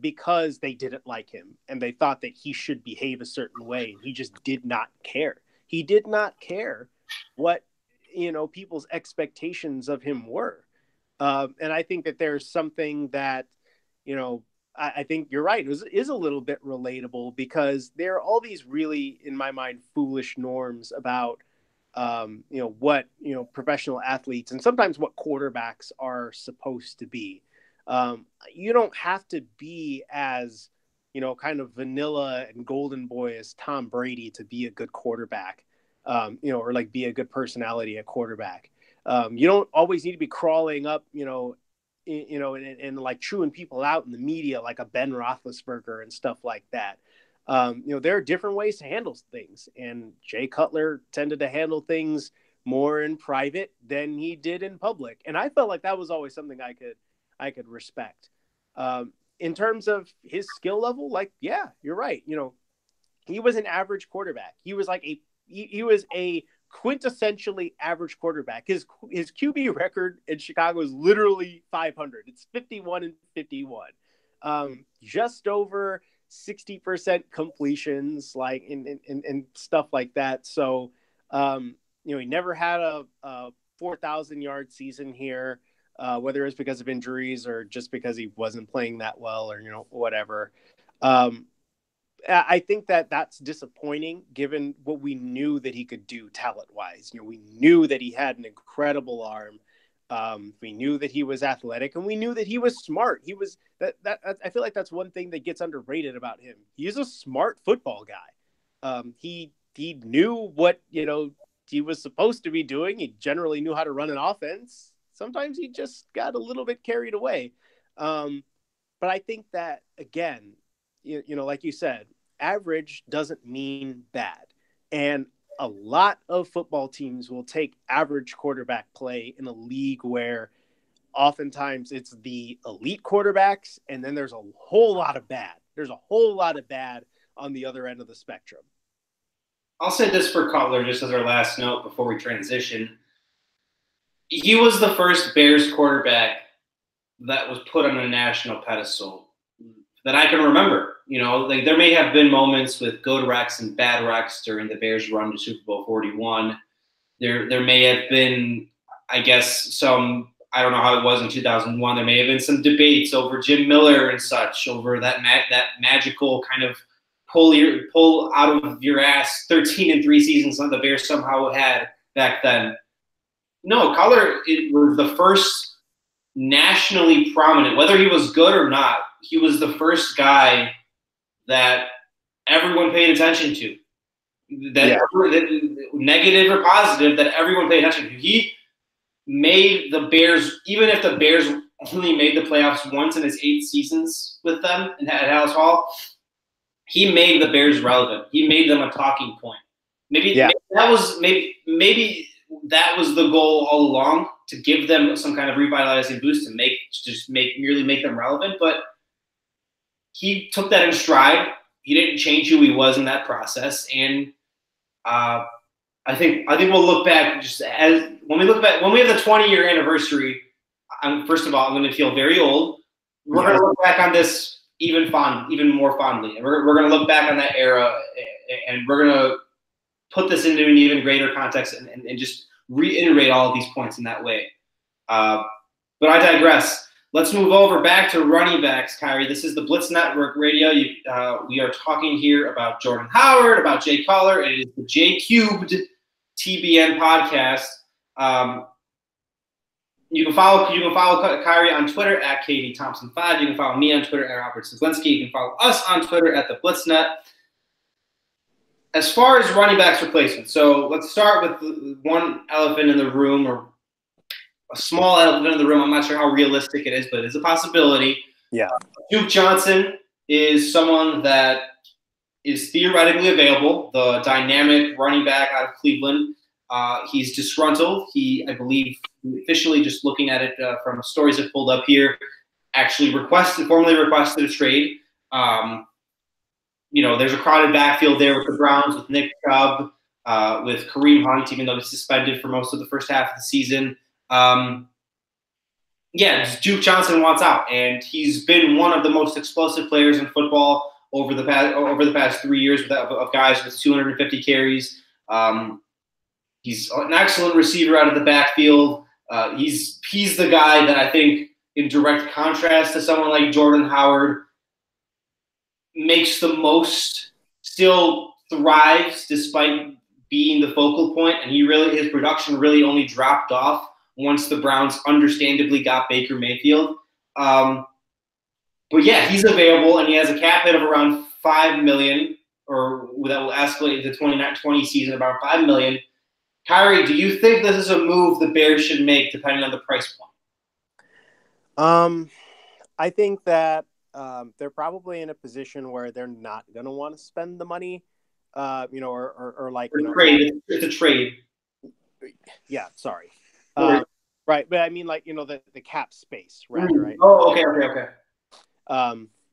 because they didn't like him and they thought that he should behave a certain way. He just did not care. He did not care what, people's expectations of him were. And I think that there's something that, I think you're right, is a little bit relatable, because there are all these really, in my mind, foolish norms about what, professional athletes and sometimes what quarterbacks are supposed to be. You don't have to be as, kind of vanilla and golden boy as Tom Brady to be a good quarterback, or like be a good personality at quarterback. You don't always need to be crawling up, and like chewing people out in the media like a Ben Roethlisberger and stuff like that. There are different ways to handle things, and Jay Cutler tended to handle things more in private than he did in public, and I felt like that was always something I could respect. In terms of his skill level, like, yeah, you're right. He was an average quarterback. He was like he was a quintessentially average quarterback. His QB record in Chicago is literally 500. It's 51-51. Just over 60% completions, like and stuff like that. So, he never had a 4,000 yard season here, whether it's because of injuries or just because he wasn't playing that well, or whatever. I think that that's disappointing, given what we knew that he could do talent wise. We knew that he had an incredible arm. We knew that he was athletic, and we knew that he was smart. He was that. I feel like that's one thing that gets underrated about him. He is a smart football guy. He knew what he was supposed to be doing. He generally knew how to run an offense. Sometimes he just got a little bit carried away. But I think that, again, like you said, average doesn't mean bad. And a lot of football teams will take average quarterback play in a league where oftentimes it's the elite quarterbacks, and then there's a whole lot of bad. There's a whole lot of bad on the other end of the spectrum. I'll say this for Cutler, just as our last note before we transition. He was the first Bears quarterback that was put on a national pedestal that I can remember. There may have been moments with good recs and bad recs during the Bears' run to Super Bowl 41. There may have been, I guess, some, I don't know how it was in 2001. There may have been some debates over Jim Miller and such, over that magical kind of pull out of your ass 13-3 seasons that the Bears somehow had back then. No, Cutler was the first nationally prominent, whether he was good or not, he was the first guy that everyone paid attention to. That negative or positive, that everyone paid attention to. He made the Bears, even if the Bears only made the playoffs once in his 8 seasons with them at Hallis Hall, he made the Bears relevant. He made them a talking point. Maybe that was the goal all along, to give them some kind of revitalizing boost, to merely make them relevant. But he took that in stride. He didn't change who he was in that process, and I think we'll look back, just as when we have the 20-year anniversary. First of all, I'm going to feel very old. We're going to look back on this even more fondly. We're going to look back on that era, and we're going to put this into an even greater context and just reiterate all of these points in that way. But I digress. Let's move over back to running backs, Kyrie. This is the Blitz Network Radio. We are talking here about Jordan Howard, about Jay Cutler. It is the J Cubed TBN podcast. You can follow Kyrie on Twitter at KDThompson5. You can follow me on Twitter at Robert Sislinski. You can follow us on Twitter at the BlitzNet. As far as running backs replacement, so let's start with the one elephant in the room, or a small elephant in the room. I'm not sure how realistic it is, but it's a possibility. Yeah. Duke Johnson is someone that is theoretically available, the dynamic running back out of Cleveland. He's disgruntled. I believe, officially, just looking at it from stories that pulled up here, actually formally requested a trade. There's a crowded backfield there with the Browns, with Nick Chubb, with Kareem Hunt, even though he's suspended for most of the first half of the season. Duke Johnson wants out, and he's been one of the most explosive players in football over the past 3 years of guys with 250 carries. He's an excellent receiver out of the backfield. He's the guy that I think, in direct contrast to someone like Jordan Howard, makes the most, still thrives despite being the focal point, and his production really only dropped off once the Browns understandably got Baker Mayfield. But yeah, he's available, and he has a cap hit of around $5 million, or that will escalate into 2020 season about $5 million. Kyrie, do you think this is a move the Bears should make, depending on the price point? I think that they're probably in a position where they're not going to want to spend the money, It's a trade. Yeah, sorry. Right, but I mean, the cap space, rather, right? Oh, okay.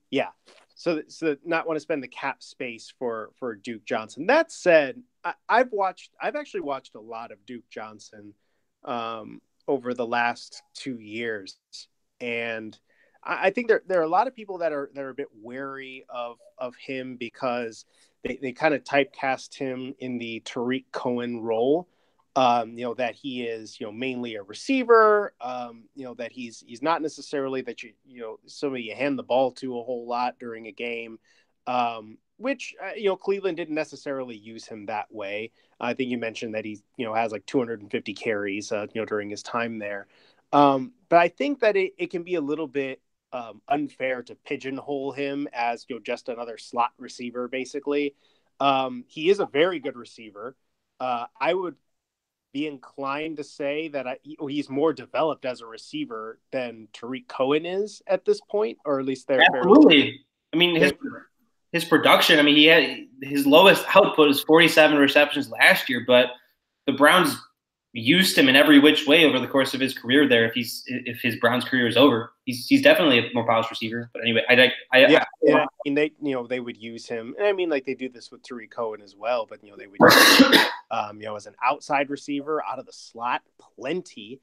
Yeah. So not want to spend the cap space for Duke Johnson. That said, I've actually watched a lot of Duke Johnson over the last 2 years, and I think there are a lot of people that are a bit wary of him because they kind of typecast him in the Tariq Cohen role. That he is, mainly a receiver, that he's not necessarily that somebody you hand the ball to a whole lot during a game, which, Cleveland didn't necessarily use him that way. I think you mentioned that he, has like 250 carries, during his time there. But I think that it can be a little bit unfair to pigeonhole him as just another slot receiver, basically. He is a very good receiver. I would be inclined to say that he's more developed as a receiver than Tariq Cohen is at this point, or at least they're absolutely. Fairly, I mean, his production. I mean, he had his lowest output was 47 receptions last year, but the Browns used him in every which way over the course of his career. There, if his Browns career is over, he's definitely a more polished receiver. But anyway, I mean, they would use him, and I mean, like they do this with Tariq Cohen as well. But they would use him, as an outside receiver out of the slot, plenty.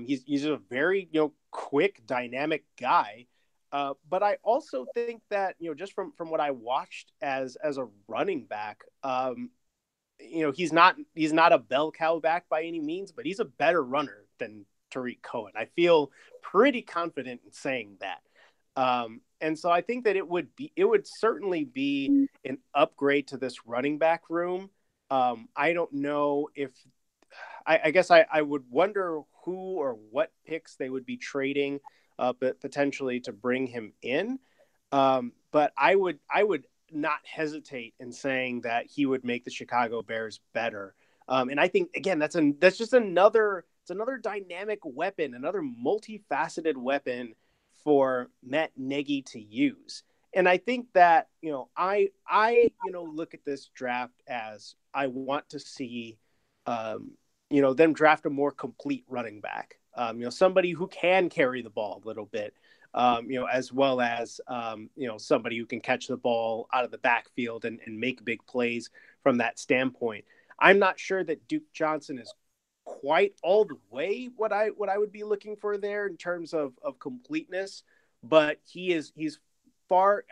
He's a very quick, dynamic guy. But I also think that just from what I watched as a running back, he's not a bell cow back by any means, but he's a better runner than Tariq Cohen. I feel pretty confident in saying that. And so I think that it would certainly be an upgrade to this running back room. I don't know if I guess I would wonder who or what picks they would be trading but potentially to bring him in. But I would not hesitate in saying that he would make the Chicago Bears better. And I think, again, that's just another dynamic weapon, another multifaceted weapon for Matt Nagy to use. And I think that, I look at this draft as I want to see, them draft a more complete running back, somebody who can carry the ball a little bit, as well as, somebody who can catch the ball out of the backfield and make big plays from that standpoint. I'm not sure that Duke Johnson is quite all the way what I would be looking for there in terms of completeness, but he's far.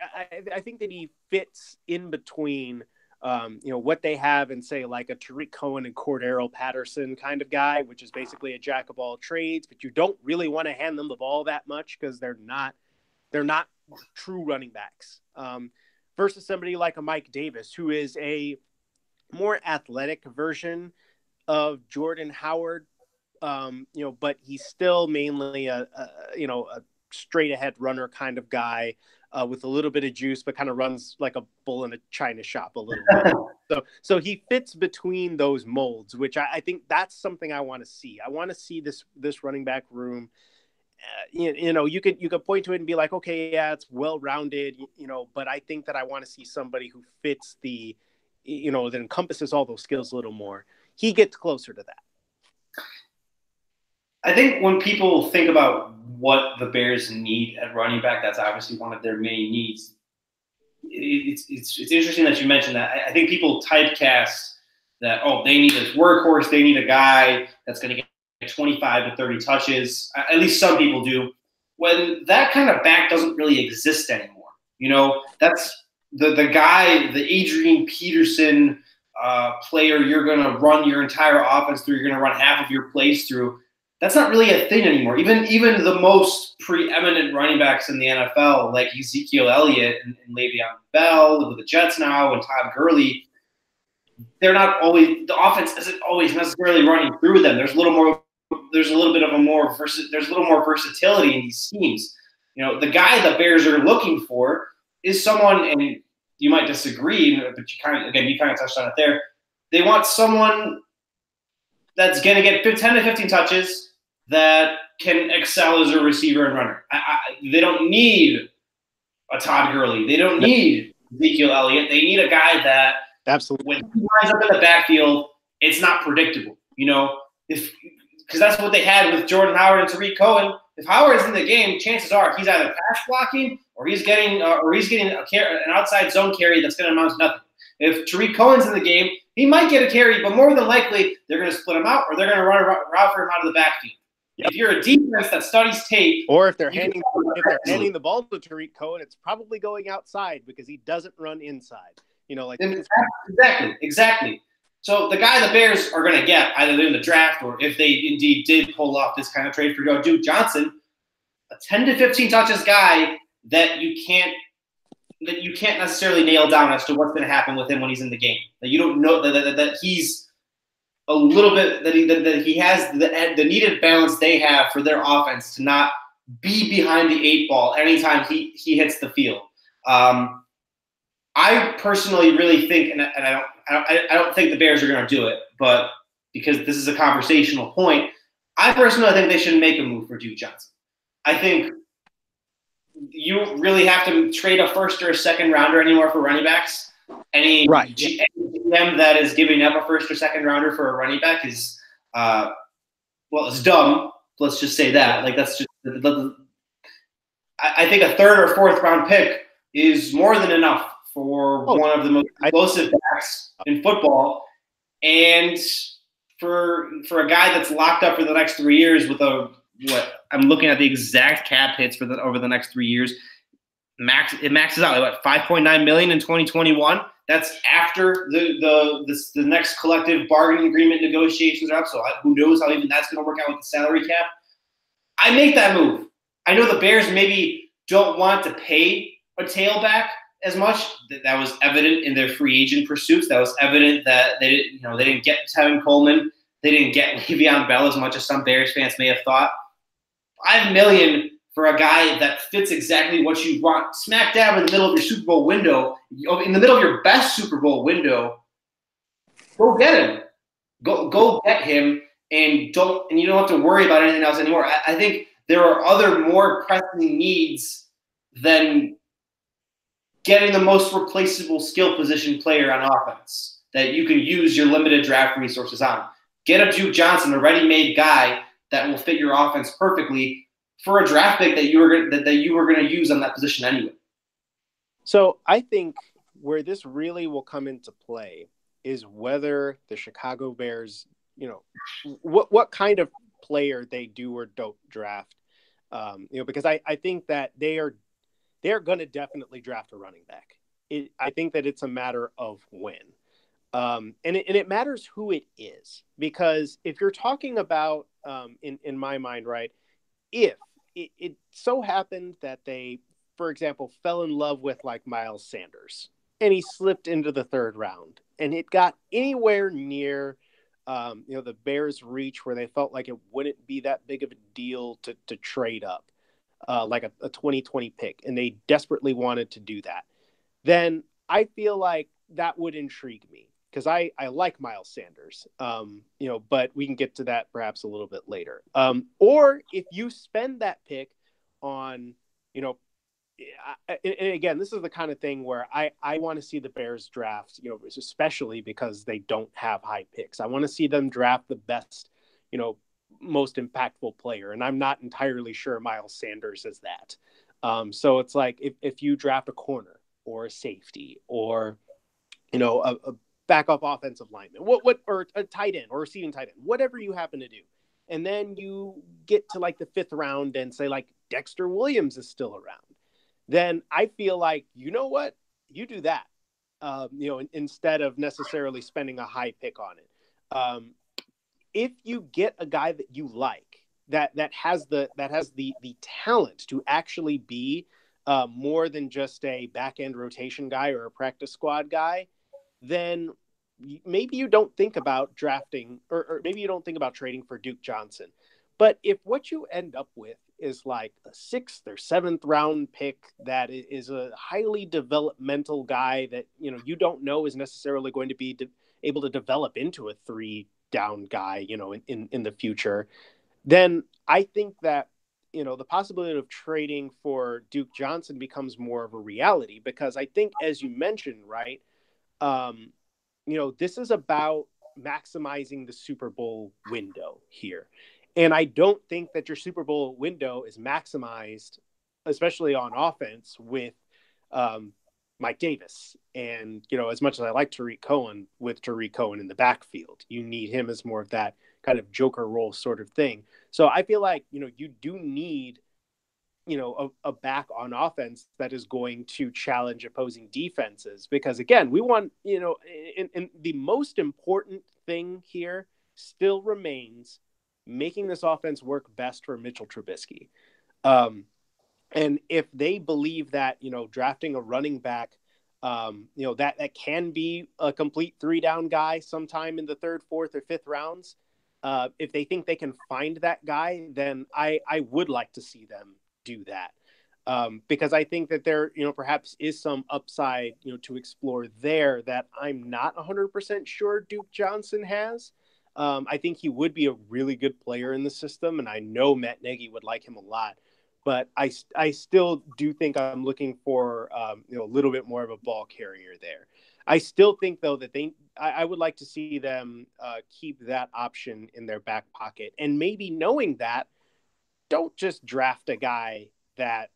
I think that he fits in between, what they have and say like a Tariq Cohen and Cordero Patterson kind of guy, which is basically a jack of all trades, but you don't really want to hand them the ball that much because they're not true running backs, versus somebody like a Mike Davis, who is a more athletic version of Jordan Howard, but he's still mainly a straight ahead runner kind of guy, with a little bit of juice, but kind of runs like a bull in a china shop a little bit. So he fits between those molds, which I think that's something I want to see. I want to see this running back room. You could point to it and be like, okay, yeah, it's well rounded, but I think that I want to see somebody who fits that encompasses all those skills a little more. He gets closer to that. I think when people think about what the Bears need at running back, that's obviously one of their main needs. It's interesting that you mentioned that. I think people typecast that, they need this workhorse, they need a guy that's going to get 25 to 30 touches. At least some people do. When that kind of back doesn't really exist anymore. That's the guy, the Adrian Peterson player you're going to run your entire offense through, you're going to run half of your plays through. That's not really a thing anymore. Even the most preeminent running backs in the NFL, like Ezekiel Elliott and Le'Veon Bell with the Jets now and Todd Gurley, they're not always – the offense isn't always necessarily running through them. There's a little more versatility in these schemes. The guy the Bears are looking for is someone, and you might disagree, but you kind of touched on it there. They want someone that's going to get 10 to 15 touches that can excel as a receiver and runner. They don't need a Todd Gurley. They don't need Ezekiel Elliott. They need a guy that absolutely, when he lines up in the backfield, it's not predictable. Because that's what they had with Jordan Howard and Tariq Cohen. If Howard's in the game, chances are he's either pass blocking or he's getting an outside zone carry that's going to amount to nothing. If Tariq Cohen's in the game, he might get a carry, but more than likely they're going to split him out or they're going to run a route for him out of the backfield. Yep. If you're a defense that studies tape, or if they're handing the ball to Tariq Cohen, it's probably going outside because he doesn't run inside. Exactly. So the guy the Bears are going to get either in the draft or if they indeed did pull off this kind of trade for Duke Johnson, a 10 to 15 touches guy that you can't necessarily nail down as to what's going to happen with him when he's in the game. That you don't know that he's a little bit that he has the needed balance they have for their offense to not be behind the 8 ball anytime he hits the field. I personally really think, and I don't think the Bears are going to do it, but because this is a conversational point, I personally think they should make a move for Duke Johnson. I think you really have to trade a first or a second rounder anymore for running backs. Any GM that is giving up a first or second rounder for a running back is, it's dumb. Let's just say that. Like, that's just I think a third or fourth round pick is more than enough for one of the most explosive backs in football, and for a guy that's locked up for the next 3 years with I'm looking at the exact cap hits for over the next 3 years. It maxes out at $5.9 million in 2021. That's after the next collective bargaining agreement negotiations are up. So who knows how even that's going to work out with the salary cap. I make that move. I know the Bears maybe don't want to pay a tailback as much. That was evident in their free agent pursuits. That was evident that they didn't get Tevin Coleman. They didn't get Le'Veon Bell as much as some Bears fans may have thought. $5 million for a guy that fits exactly what you want, smack dab in the middle of your Super Bowl window, in the middle of your best Super Bowl window. Go get him. Go get him, and you don't have to worry about anything else anymore. I think there are other more pressing needs than getting the most replaceable skill position player on offense that you can use your limited draft resources on. Get a Duke Johnson, a ready-made guy that will fit your offense perfectly for a draft pick that you were going to use on that position anyway. So I think where this really will come into play is whether the Chicago Bears, what kind of player they do or don't draft. Because I think that they're going to definitely draft a running back. I think that it's a matter of when. And it matters who it is, because if you're talking about, in my mind, right, if it so happened that they, for example, fell in love with like Miles Sanders and he slipped into the 3rd round and it got anywhere near, the Bears' reach where they felt like it wouldn't be that big of a deal to trade up, like a 2020 pick, and they desperately wanted to do that, then I feel like that would intrigue me. Because I like Miles Sanders, but we can get to that perhaps a little bit later. Or if you spend that pick on, and again, this is the kind of thing where I want to see the Bears draft, especially because they don't have high picks. I want to see them draft the best, most impactful player. And I'm not entirely sure Miles Sanders is that. So it's like if you draft a corner or a safety or, a backup offensive lineman, or a tight end or receiving tight end, whatever you happen to do. And then you get to like the 5th round and say like Dexter Williams is still around. Then I feel like, you know what, you do that, instead of necessarily spending a high pick on it. If you get a guy that you like, that has the talent to actually be more than just a back end rotation guy or a practice squad guy, then maybe you don't think about drafting or maybe you don't think about trading for Duke Johnson. But if what you end up with is like a 6th or 7th round pick that is a highly developmental guy that, you don't know is necessarily going to be able to develop into a 3-down guy, in the future, then I think that, the possibility of trading for Duke Johnson becomes more of a reality, because I think, as you mentioned, right, this is about maximizing the Super Bowl window here. And I don't think that your Super Bowl window is maximized, especially on offense, with Mike Davis. And, as much as I like Tariq Cohen, with Tariq Cohen in the backfield, you need him as more of that kind of joker role sort of thing. So I feel like, you do need, a back on offense that is going to challenge opposing defenses, because again, we want, and the most important thing here still remains making this offense work best for Mitchell Trubisky. And if they believe that, drafting a running back That can be a complete 3-down guy sometime in the third, fourth, or fifth rounds. If they think they can find that guy, then I would like to see them do that. Because I think that there, perhaps is some upside, to explore there that I'm not 100% sure Duke Johnson has. I think he would be a really good player in the system, and I know Matt Nagy would like him a lot. But I still do think I'm looking for a little bit more of a ball carrier there. I still think, though, that I would like to see them keep that option in their back pocket, and maybe knowing that, don't just draft a guy that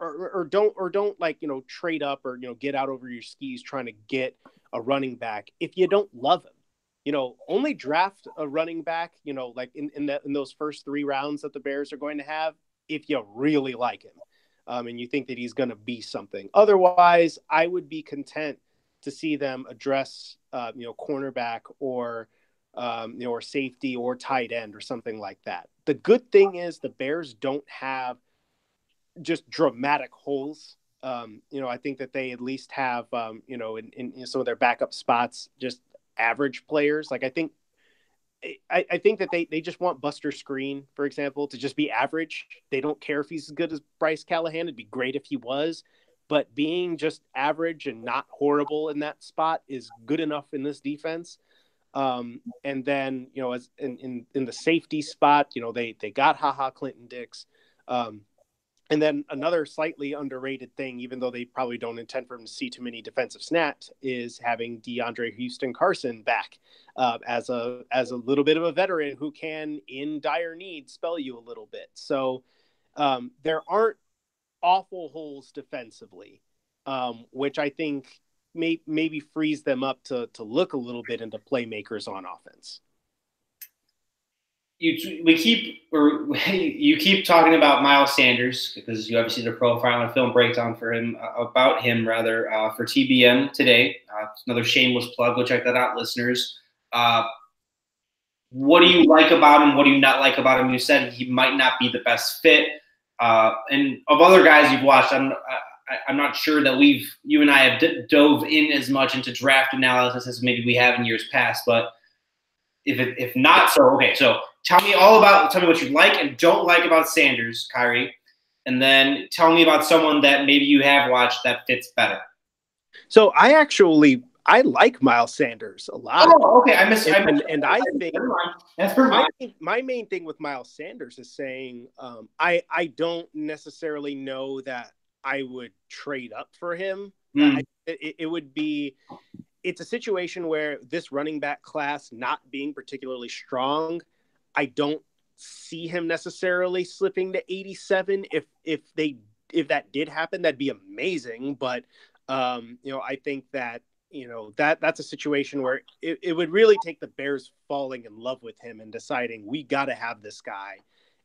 or don't like trade up or get out over your skis trying to get a running back if you don't love him. Only draft a running back like in those first 3 rounds that the Bears are going to have if you really like him, and you think that he's going to be something. Otherwise, I would be content to see them address cornerback or or safety or tight end or something like that. The good thing is the Bears don't have just dramatic holes. I think that they at least have, in some of their backup spots, just average players. Like I think that they just want Buster Screen, for example, to just be average. They don't care if he's as good as Bryce Callahan. It'd be great if he was, but being just average and not horrible in that spot is good enough in this defense. And then, as in the safety spot, they got Clinton Dix. And then another slightly underrated thing, even though they probably don't intend for him to see too many defensive snaps, is having DeAndre Houston Carson back as a little bit of a veteran who can, in dire need, spell you a little bit. So there aren't awful holes defensively, which I think maybe frees them up to look a little bit into playmakers on offense. You keep talking about Miles Sanders because you obviously did a profile and film breakdown for him for TBN today. Another shameless plug. Go check that out, listeners. What do you like about him? What do you not like about him? You said he might not be the best fit. And of other guys you've watched, I'm not sure that you and I have dove in as much into draft analysis as maybe we have in years past. But if not so, okay. So tell me what you like and don't like about Sanders, Kyrie, and then tell me about someone that maybe you have watched that fits better. So I like Miles Sanders a lot. Oh, okay. I think that's my main thing with Miles Sanders is saying I don't necessarily know that I would trade up for him. It's a situation where this running back class not being particularly strong, I don't see him necessarily slipping to 87. If that did happen, that'd be amazing. But I think that that's a situation where it would really take the Bears falling in love with him and deciding we got to have this guy,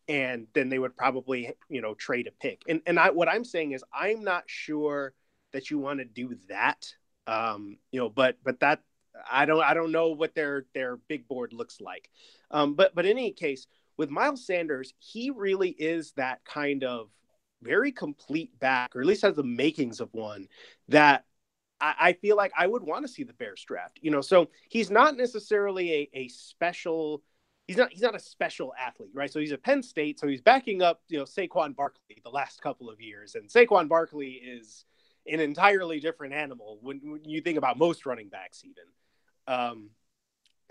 and then they would probably trade a pick. And what I'm saying is I'm not sure that you want to do that. But that I don't know what their big board looks like. But in any case, with Miles Sanders, he really is that kind of very complete back, or at least has the makings of one that I feel like I would want to see the Bears draft. So he's not necessarily a special. He's not a special athlete, right? So he's at Penn State, so he's backing up Saquon Barkley the last couple of years, and Saquon Barkley is an entirely different animal when you think about most running backs even.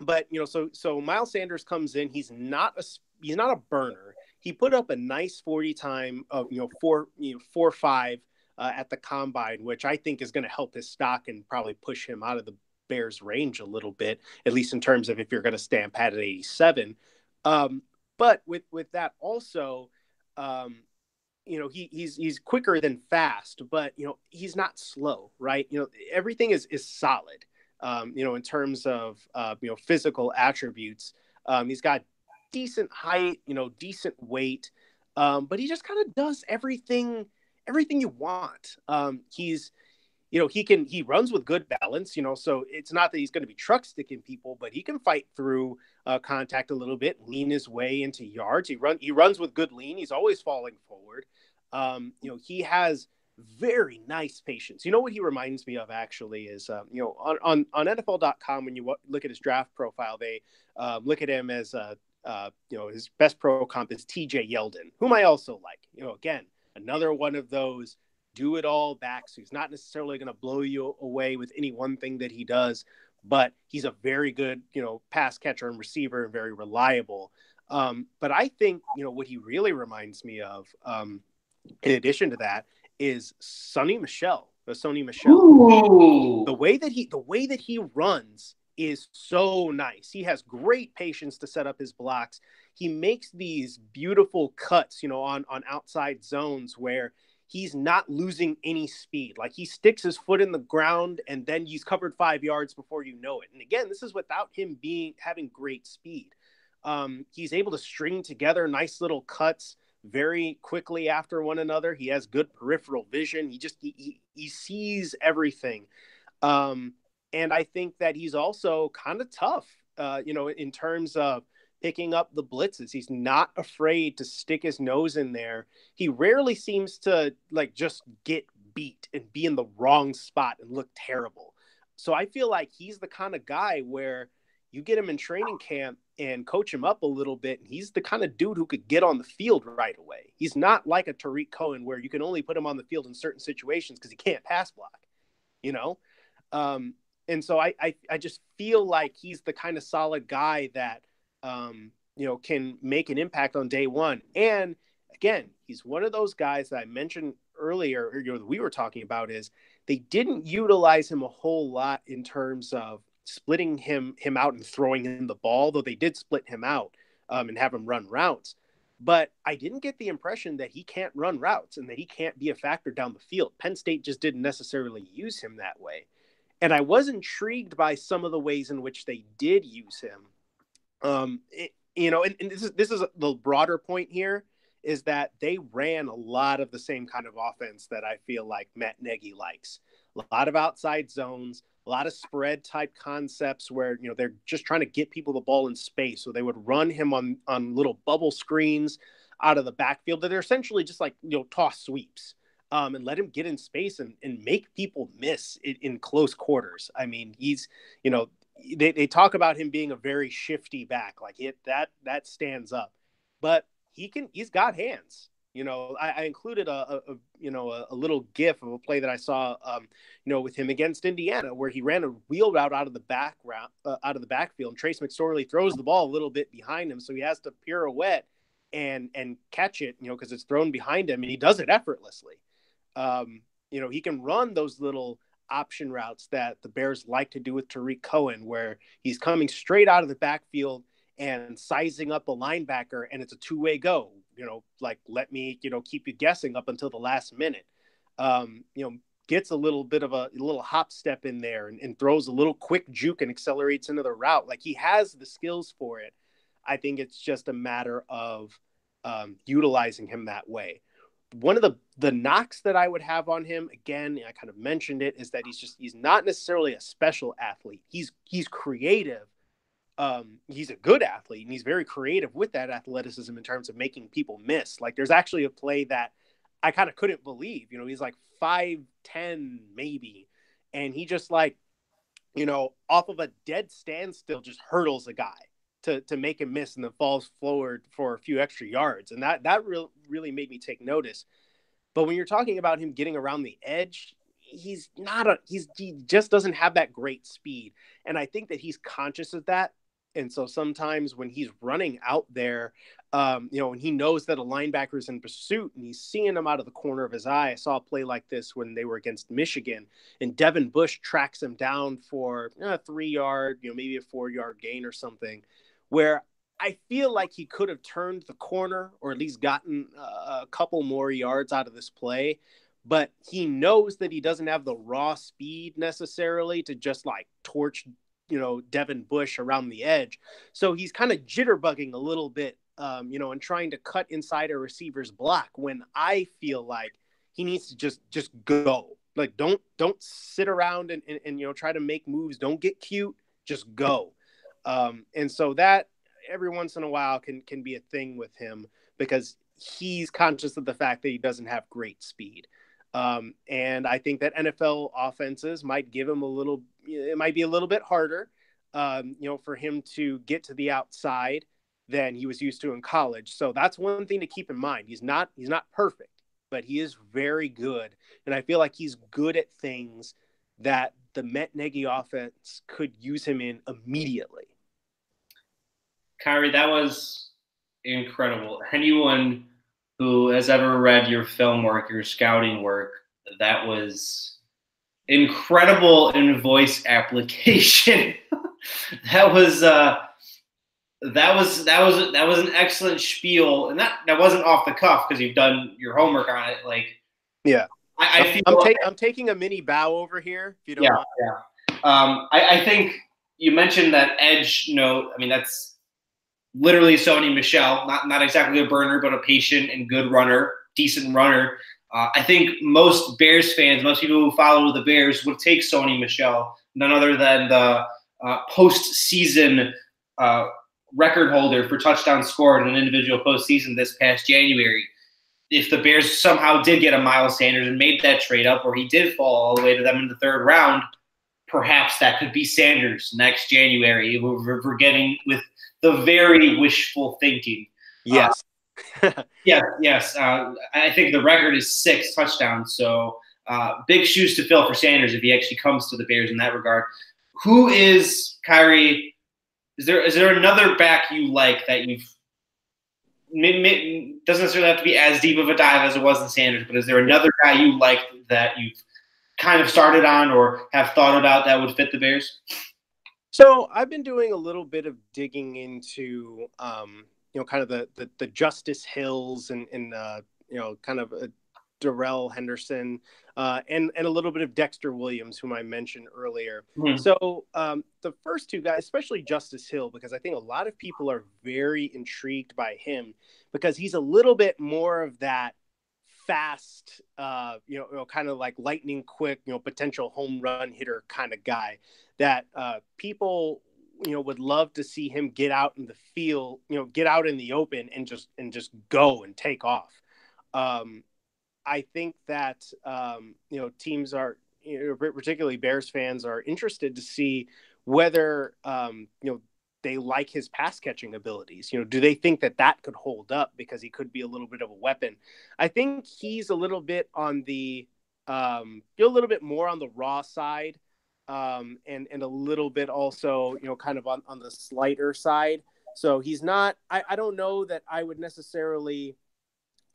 But so Miles Sanders comes in, he's not a burner. He put up a nice 40 time of 4.5 at the combine, which I think is going to help his stock and probably push him out of the Bears range a little bit, at least in terms of if you're going to stamp at 87. But with that also, he's quicker than fast, but he's not slow, right? Everything is solid. In terms of physical attributes, he's got decent height, decent weight, but he just kind of does everything you want. He runs with good balance, so it's not that he's going to be truck sticking people, but he can fight through contact a little bit, lean his way into yards. He runs with good lean. He's always falling forward. He has very nice patience. You know what he reminds me of actually is, on NFL.com, when you look at his draft profile, they look at him as, his best pro comp is TJ Yeldon, whom I also like. Again, another one of those do-it-all backs who's not necessarily going to blow you away with any one thing that he does, but he's a very good, pass catcher and receiver and very reliable. But I think, what he really reminds me of, in addition to that, is Sony Michel. Ooh. The way that he runs is so nice. He has great patience to set up his blocks. He makes these beautiful cuts, on outside zones where he's not losing any speed. Like, he sticks his foot in the ground and then he's covered 5 yards before you know it. And again, this is without him having great speed. He's able to string together nice little cuts very quickly after one another. He has good peripheral vision. He sees everything. And I think that he's also kind of tough, in terms of picking up the blitzes. He's not afraid to stick his nose in there. He rarely seems to just get beat and be in the wrong spot and look terrible. So I feel like he's the kind of guy where you get him in training camp and coach him up a little bit, and he's the kind of dude who could get on the field right away. He's not like a Tariq Cohen where you can only put him on the field in certain situations because he can't pass block, and so I just feel like he's the kind of solid guy that, can make an impact on day one. And again, he's one of those guys that I mentioned earlier, or, that we were talking about, is they didn't utilize him a whole lot in terms of splitting him out and throwing him the ball, though they did split him out and have him run routes. But I didn't get the impression that he can't run routes and that he can't be a factor down the field. Penn State just didn't necessarily use him that way. And I was intrigued by some of the ways in which they did use him. And this is the broader point here, is that they ran a lot of the same kind of offense that I feel like Matt Nagy likes. A lot of outside zones, a lot of spread type concepts where, they're just trying to get people the ball in space. So they would run him on little bubble screens out of the backfield that are essentially just toss sweeps. And let him get in space and make people miss in close quarters. I mean, he's, they talk about him being a very shifty back, that stands up, but he's got hands. I included a little GIF of a play that I saw, with him against Indiana, where he ran a wheel route out of the backfield. And Trace McSorley throws the ball a little bit behind him, so he has to pirouette and catch it, because it's thrown behind him, and he does it effortlessly. He can run those little option routes that the Bears like to do with Tariq Cohen, where he's coming straight out of the backfield and sizing up a linebacker, and it's a two-way go. Let me, keep you guessing up until the last minute. Gets a little bit of a little hop step in there and throws a little quick juke and accelerates into the route. He has the skills for it. I think it's just a matter of utilizing him that way. One of the knocks that I would have on him, again, I kind of mentioned it, is that he's not necessarily a special athlete. He's creative. He's a good athlete, and he's very creative with that athleticism in terms of making people miss. There's actually a play that I kind of couldn't believe. He's 5'10" maybe, and he just off of a dead standstill just hurdles a guy to make him miss, and then falls forward for a few extra yards. And that really made me take notice. But when you're talking about him getting around the edge, he just doesn't have that great speed. And I think that he's conscious of that. And so sometimes when he's running out there, and he knows that a linebacker is in pursuit and he's seeing him out of the corner of his eye. I saw a play like this when they were against Michigan, and Devin Bush tracks him down for a 3 yard, maybe a 4 yard gain or something, where I feel like he could have turned the corner or at least gotten a couple more yards out of this play. But he knows that he doesn't have the raw speed necessarily to just torch, Devin Bush around the edge. So he's kind of jitterbugging a little bit, and trying to cut inside a receiver's block, when I feel like he needs to just go. Don't sit around and try to make moves. Don't get cute. Just go. And so that every once in a while can be a thing with him, because he's conscious of the fact that he doesn't have great speed. And I think that NFL offenses might give him it might be a little bit harder, for him to get to the outside than he was used to in college. So that's one thing to keep in mind. He's not perfect, but he is very good. And I feel like he's good at things that the Matt Nagy offense could use him in immediately. Kyrie, that was incredible. Anyone who has ever read your film work, your scouting work, that was incredible in voice application. that was an excellent spiel, and that wasn't off the cuff because you've done your homework on it. Like, yeah, I feel I'm taking a mini bow over here. If you don't mind. Yeah. I think you mentioned that edge note. I mean, that's literally Sony Michel, not exactly a burner, but a patient and good runner, decent runner. I think most Bears fans, most people who follow the Bears would take Sony Michel, none other than the postseason record holder for touchdowns scored in an individual postseason this past January. If the Bears somehow did get a Miles Sanders and made that trade up, or he did fall all the way to them in the third round, perhaps that could be Sanders next January. We're getting with the very wishful thinking. Yes. Yes. I think the record is 6 touchdowns. So big shoes to fill for Sanders if he actually comes to the Bears in that regard. Who is, Kyrie, is there another back you like that you've doesn't necessarily have to be as deep of a dive as it was in Sanders, but is there another guy you like that you've kind of started on or have thought about that would fit the Bears? So I've been doing a little bit of digging into, kind of the Justice Hills and kind of Darrell Henderson and a little bit of Dexter Williams, whom I mentioned earlier. Mm-hmm. So the first two guys, especially Justice Hill, because I think a lot of people are very intrigued by him because he's a little bit more of that fast, kind of like lightning quick, potential home run hitter kind of guy that people, would love to see him get out in the field, get out in the open and just go and take off. I think that, teams are, particularly Bears fans are interested to see whether, they like his pass catching abilities. Do they think that could hold up because he could be a little bit of a weapon? I think he's a little bit on a little bit more on the raw side, and a little bit also, kind of on the slighter side. So he's not. I don't know that I would necessarily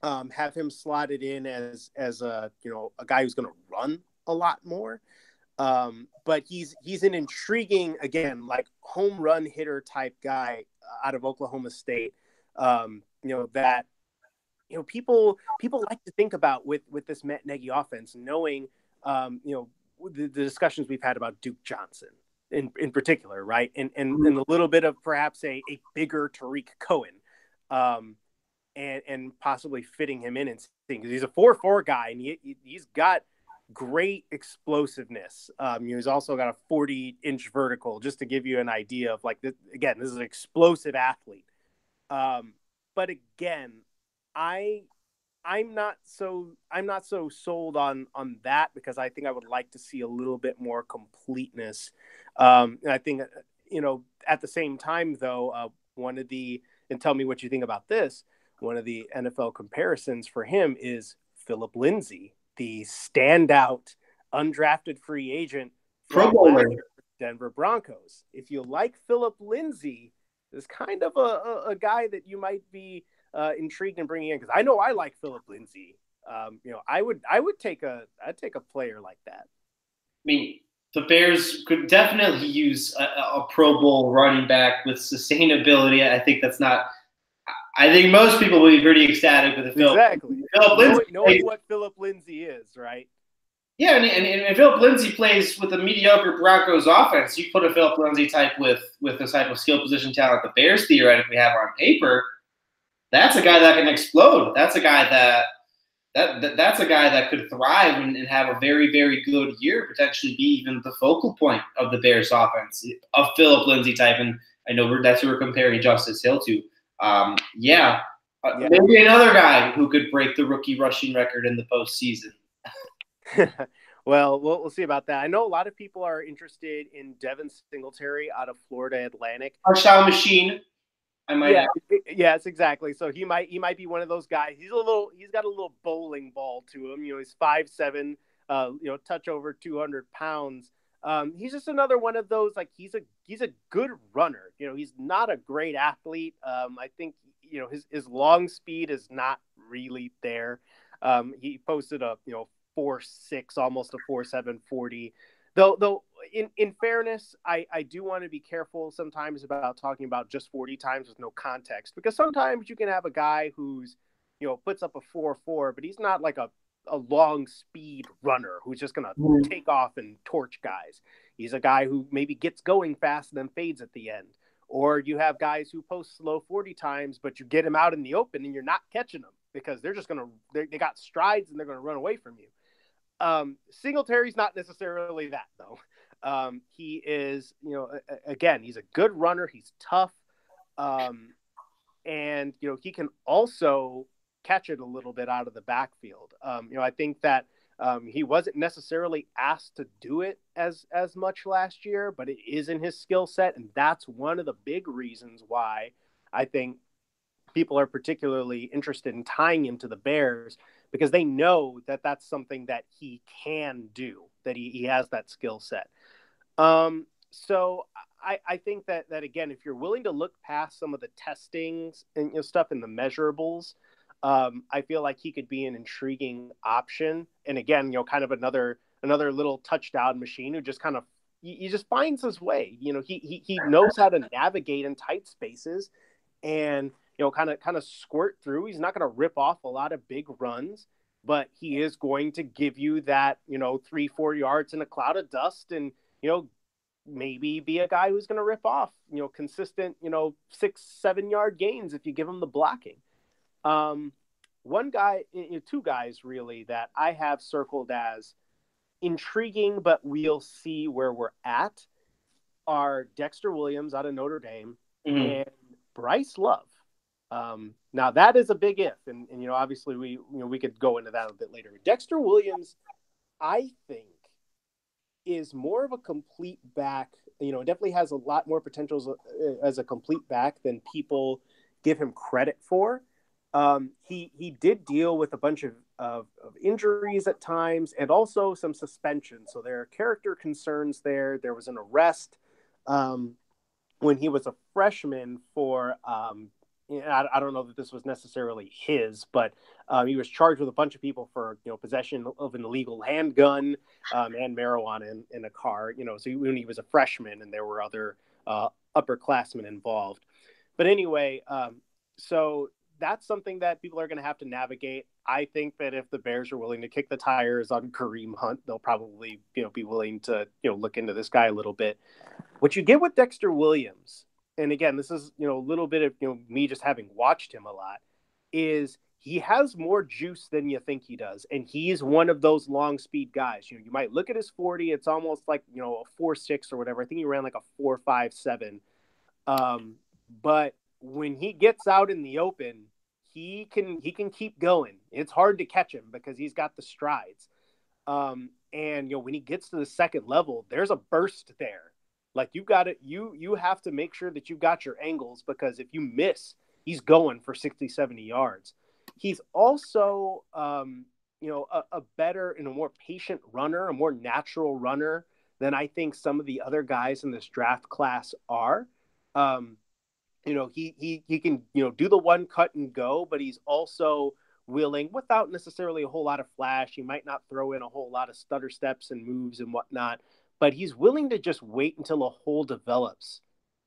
have him slotted in as a guy who's going to run a lot more. But he's an intriguing, again, like home run hitter type guy out of Oklahoma State. That people like to think about with this Matt Nagy offense, knowing the discussions we've had about Duke Johnson in particular, right, and a little bit of perhaps a bigger Tariq Cohen, and possibly fitting him in and seeing, because he's a 4.4 guy and he's got great explosiveness. He's also got a 40-inch vertical, just to give you an idea of like this. Again, this is an explosive athlete. But again, I'm not so sold on that, because I think I would like to see a little bit more completeness. And I think, at the same time though, and tell me what you think about this, one of the NFL comparisons for him is Philip Lindsay, the standout undrafted free agent from Denver Broncos. If you like Philip Lindsay, is kind of a guy that you might be intrigued in bringing in, because I know I like Philip Lindsay. I'd take a player like that. I mean, the Bears could definitely use a Pro Bowl running back with sustainability. I think most people will be pretty ecstatic with Philip. Exactly. Philip Lindsay knowing what Philip Lindsay is, right? Yeah, and Philip Lindsay plays with a mediocre Broncos offense. You put a Philip Lindsay type with the type of skill position talent the Bears theoretically have on paper, that's a guy that can explode. That's a guy that's a guy that could thrive and have a very, very good year, potentially be even the focal point of the Bears offense, of Philip Lindsay type. And I know that's who we're comparing Justice Hill to. Maybe another guy who could break the rookie rushing record in the postseason. Well, we'll see about that. I know a lot of people are interested in Devin Singletary out of Florida Atlantic. Touchdown machine. I might. Yeah, yes, exactly. So he might be one of those guys. He's got a little bowling ball to him. He's 5'7", touch over 200 pounds. He's just another one of those, like, he's a good runner. He's not a great athlete. I think, his long speed is not really there. He posted a, 4.6, almost a 4.7 40. Though in fairness, I do want to be careful sometimes about talking about just 40 times with no context, because sometimes you can have a guy who's, puts up a 4.4, but he's not like a long speed runner who's just going to take off and torch guys. He's a guy who maybe gets going fast and then fades at the end. Or you have guys who post slow 40 times, but you get him out in the open and you're not catching them because they're just they got strides and they're going to run away from you. Singletary's not necessarily that, though. He is, again, he's a good runner. He's tough. And, he can also catch it a little bit out of the backfield. I think that he wasn't necessarily asked to do it as much last year, but it is in his skill set. And that's one of the big reasons why I think people are particularly interested in tying him to the Bears, because they know that that's something that he can do, that he has that skill set. So I think that again, if you're willing to look past some of the testings and stuff in the measurables, I feel like he could be an intriguing option. And again, kind of another little touchdown machine who just kind of, he just finds his way. He knows how to navigate in tight spaces and, kind of squirt through. He's not going to rip off a lot of big runs, but he is going to give you that, 3-4 yards in a cloud of dust and, maybe be a guy who's going to rip off, consistent, 6-7 yard gains if you give him the blocking. One guy, two guys really that I have circled as intriguing, but we'll see where we're at, are Dexter Williams out of Notre Dame and Bryce Love. Now that is a big if, and obviously we could go into that a bit later. Dexter Williams, I think, is more of a complete back. Definitely has a lot more potential as a complete back than people give him credit for. He did deal with a bunch of injuries at times and also some suspensions. So there are character concerns there. There was an arrest when he was a freshman for I don't know that this was necessarily his, but he was charged with a bunch of people for possession of an illegal handgun and marijuana in a car. So when he was a freshman, and there were other upperclassmen involved. But anyway, so that's something that people are going to have to navigate. I think that if the Bears are willing to kick the tires on Kareem Hunt, they'll probably be willing to look into this guy a little bit. What you get with Dexter Williams, and again, this is, a little bit of, me just having watched him a lot, is he has more juice than you think he does. And he's one of those long speed guys. You might look at his 40, it's almost like, a 4.6 or whatever. I think he ran like a 4.57. But when he gets out in the open, he can keep going. It's hard to catch him because he's got the strides. And, when he gets to the second level, there's a burst there. Like you have to make sure that you've got your angles, because if you miss, he's going for 60, 70 yards. He's also, a better and a more patient runner, a more natural runner than I think some of the other guys in this draft class are. He can, do the one cut and go, but he's also willing, without necessarily a whole lot of flash. He might not throw in a whole lot of stutter steps and moves and whatnot, but he's willing to just wait until a hole develops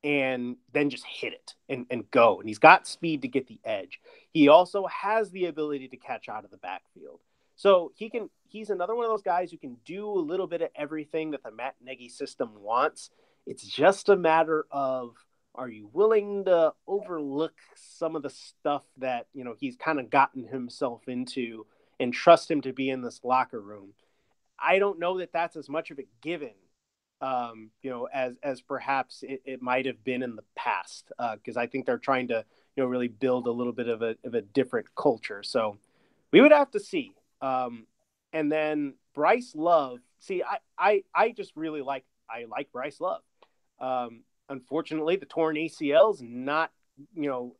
and then just hit it and go. And he's got speed to get the edge. He also has the ability to catch out of the backfield. So he's another one of those guys who can do a little bit of everything that the Matt Nagy system wants. It's just a matter of, are you willing to overlook some of the stuff that, he's kind of gotten himself into and trust him to be in this locker room? I don't know that that's as much of a given, as perhaps it might have been in the past, because I think they're trying to, really build a little bit of a different culture. So we would have to see. And then Bryce Love, see, I just really like Bryce Love. Unfortunately, the torn ACL is not,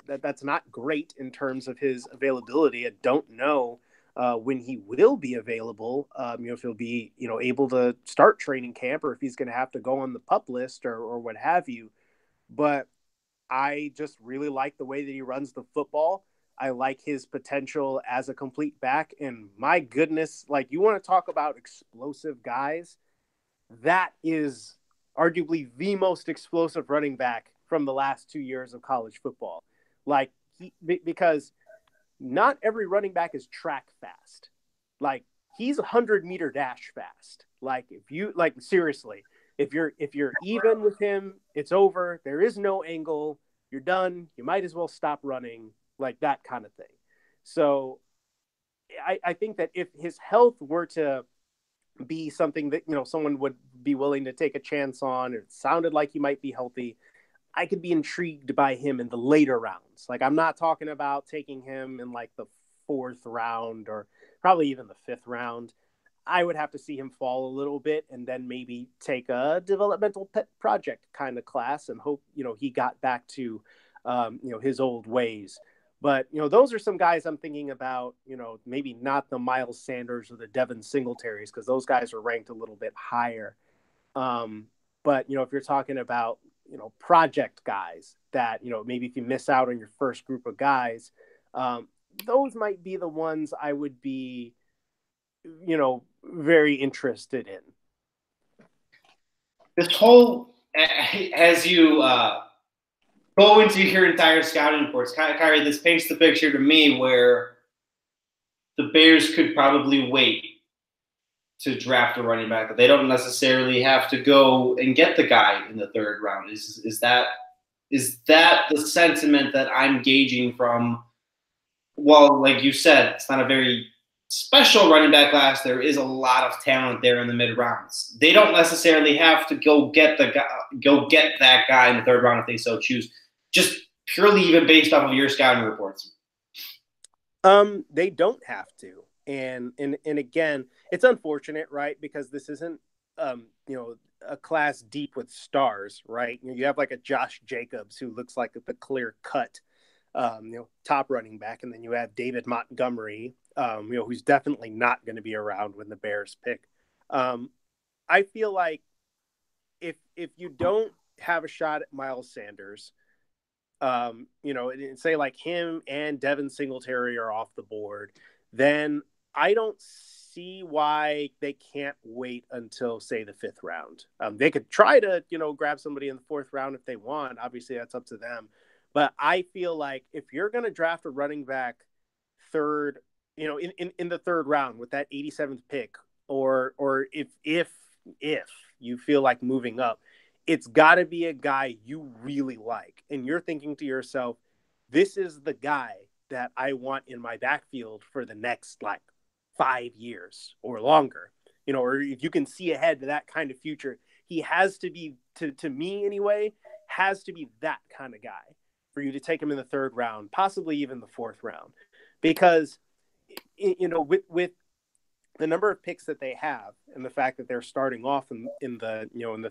that's not great in terms of his availability. I don't know when he will be available, if he'll be, able to start training camp or if he's going to have to go on the PUP list or what have you. But I just really like the way that he runs the football. I like his potential as a complete back. And my goodness, like, you want to talk about explosive guys, that is arguably the most explosive running back from the last 2 years of college football. Like, because not every running back is track fast. Like, he's 100-meter dash fast. Like, if you, like, seriously, if you're even with him, it's over. There is no angle. You're done. You might as well stop running, like that kind of thing. So I think that if his health were to be something that, someone would be willing to take a chance on, or it sounded like he might be healthy, I could be intrigued by him in the later rounds. Like, I'm not talking about taking him in like the 4th round or probably even the 5th round. I would have to see him fall a little bit and then maybe take a developmental pet project kind of class and hope, he got back to, his old ways. But, those are some guys I'm thinking about, maybe not the Miles Sanders or the Devin Singletaries, because those guys are ranked a little bit higher. But, if you're talking about, project guys that, maybe if you miss out on your first group of guys, those might be the ones I would be, very interested in. This whole, as you go into your entire scouting reports, Kyrie, this paints the picture to me where the Bears could probably wait to draft a running back. That they don't necessarily have to go and get the guy in the 3rd round. Is that the sentiment that I'm gauging from? Well, like you said, it's not a very special running back class. There is a lot of talent there in the mid rounds. They don't necessarily have to go get that guy in the 3rd round if they so choose. Just purely even based off of your scouting reports. They don't have to. And again, it's unfortunate, right? Because this isn't, a class deep with stars, right? You have like a Josh Jacobs who looks like the clear cut, top running back. And then you have David Montgomery, who's definitely not going to be around when the Bears pick. I feel like if you don't have a shot at Miles Sanders, and say like him and Devin Singletary are off the board, then I don't see why they can't wait until, say, the 5th round. They could try to, grab somebody in the 4th round if they want. Obviously, that's up to them. But I feel like if you're going to draft a running back 3rd, in the 3rd round with that 87th pick, or if you feel like moving up, it's got to be a guy you really like. And you're thinking to yourself, this is the guy that I want in my backfield for the next, 5 years or longer, or if you can see ahead to that kind of future, he has to be, to me anyway, has to be that kind of guy for you to take him in the 3rd round, possibly even the 4th round, because, with the number of picks that they have and the fact that they're starting off in the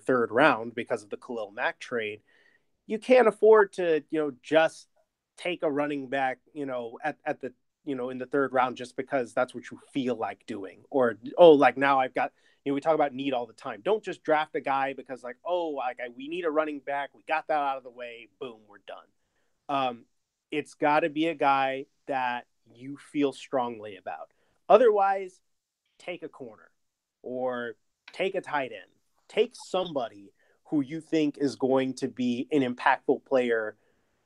3rd round because of the Khalil Mack trade, you can't afford to, just take a running back, at the, in the 3rd round just because that's what you feel like doing. Or, now I've got, we talk about need all the time. Don't just draft a guy because we need a running back. We got that out of the way. Boom, we're done. It's got to be a guy that you feel strongly about. Otherwise, take a corner or take a tight end. Take somebody who you think is going to be an impactful player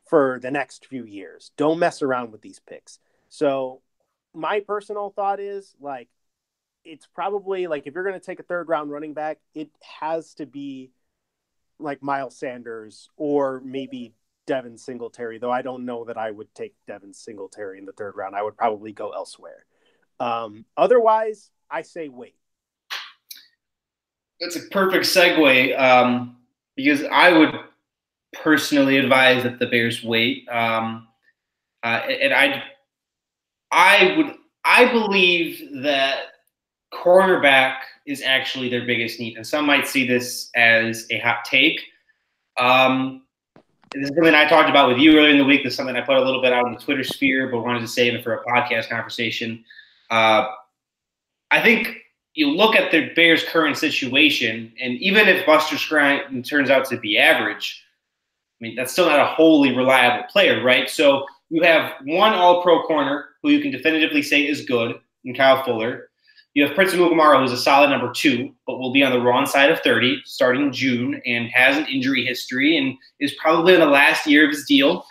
for the next few years. Don't mess around with these picks. So my personal thought is, it's probably, if you're going to take a 3rd round running back, it has to be like Miles Sanders or maybe Devin Singletary, though I don't know that I would take Devin Singletary in the 3rd round. I would probably go elsewhere. Otherwise, I say wait. That's a perfect segue, because I would personally advise that the Bears wait. And I believe that cornerback is actually their biggest need. And some might see this as a hot take. This is something I talked about with you earlier in the week. This is something I put a little bit out in the Twitter sphere, but wanted to save it for a podcast conversation. I think you look at the Bears' current situation, and even if Buster Skrine turns out to be average, I mean, that's still not a wholly reliable player, right? So you have one all-pro corner who you can definitively say is good in Kyle Fuller. You have Prince Amukamara, who's a solid number 2, but will be on the wrong side of 30 starting in June and has an injury history and is probably in the last year of his deal.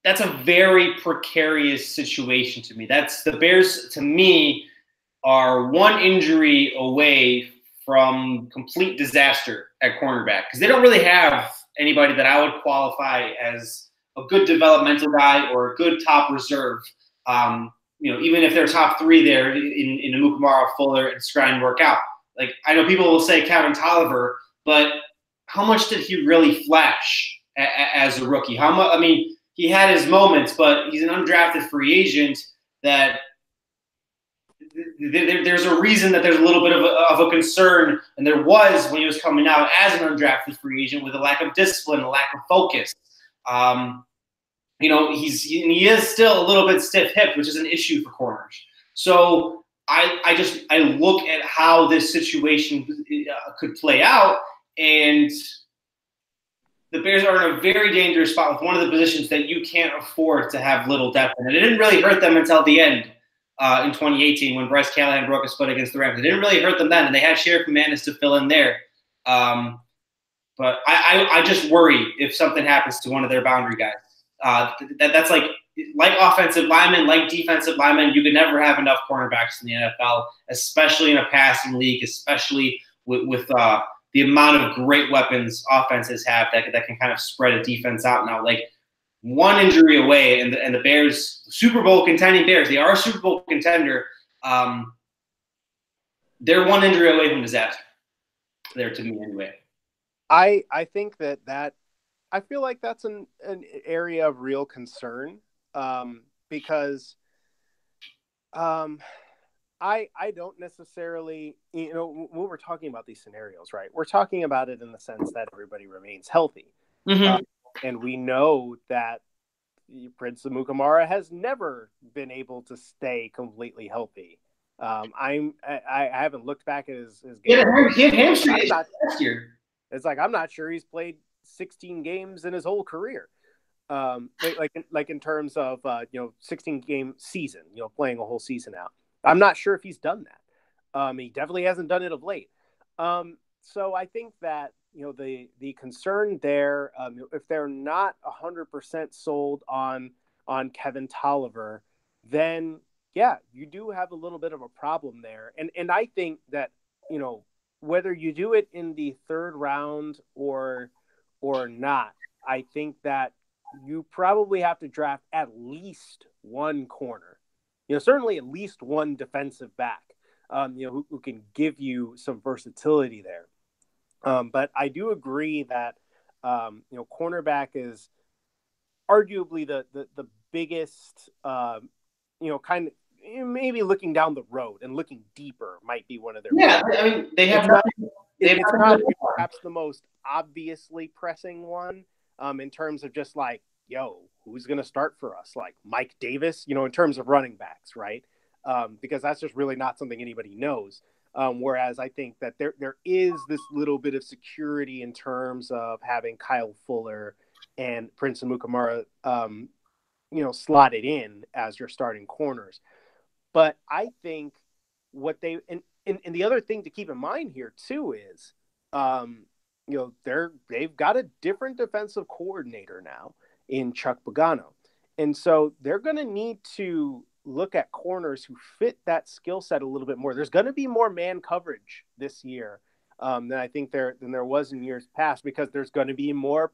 That's a very precarious situation to me. The Bears, to me, are one injury away from complete disaster at cornerback because they don't really have anybody that I would qualify as a good developmental guy or a good top reserve. Even if they're top 3 there in Amukamara, Fuller, and Skrine work out. Like, I know people will say Kevin Tolliver, but how much did he really flash as a rookie? How much? I mean, he had his moments, but he's an undrafted free agent that there's a reason that there's a little bit of a concern, and there was when he was coming out as an undrafted free agent with a lack of discipline, a lack of focus. He is still a little bit stiff-hipped, which is an issue for corners. So I look at how this situation could play out, and the Bears are in a very dangerous spot with one of the positions that you can't afford to have little depth in. And it didn't really hurt them until the end in 2018 when Bryce Callahan broke his foot against the Rams. It didn't really hurt them then, and they had Sheriff McManus to fill in there. But I just worry if something happens to one of their boundary guys. That's like offensive linemen, like defensive linemen, you could never have enough cornerbacks in the NFL, especially in a passing league, especially with the amount of great weapons offenses have that can kind of spread a defense out now. Like, one injury away, and the Bears, Super Bowl contending Bears, they are a Super Bowl contender. They're one injury away from disaster. There, to me, anyway. I think that I feel like that's an area of real concern because I don't necessarily, when we're talking about these scenarios, right? We're talking about it in the sense that everybody remains healthy. Mm-hmm. And we know that Prince Amukamara has never been able to stay completely healthy. I haven't looked back at his game. He had hamstring last year. It's like, I'm not sure he's played 16 games in his whole career. Like in terms of 16-game season, playing a whole season out. I'm not sure if he's done that. He definitely hasn't done it of late. So I think that the concern there, if they're not 100% sold on Kevin Tolliver, then yeah, you do have a little bit of a problem there. And I think that whether you do it in the 3rd round or not, I think that you probably have to draft at least one corner. Certainly at least one defensive back, who can give you some versatility there. But I do agree that, cornerback is arguably the biggest, kind of maybe looking down the road and looking deeper might be one of their. Yeah, I mean, they have nothing. It's not perhaps the most obviously pressing one in terms of just like, who's going to start for us? Like Mike Davis, in terms of running backs, right? Because that's just really not something anybody knows. Whereas I think that there is this little bit of security in terms of having Kyle Fuller and Prince Amukamara, slotted in as your starting corners. But I think what they and the other thing to keep in mind here too is, they've got a different defensive coordinator now in Chuck Pagano, and so they're going to need to look at corners who fit that skill set a little bit more. There's going to be more man coverage this year than I think there was in years past, because there's going to be more,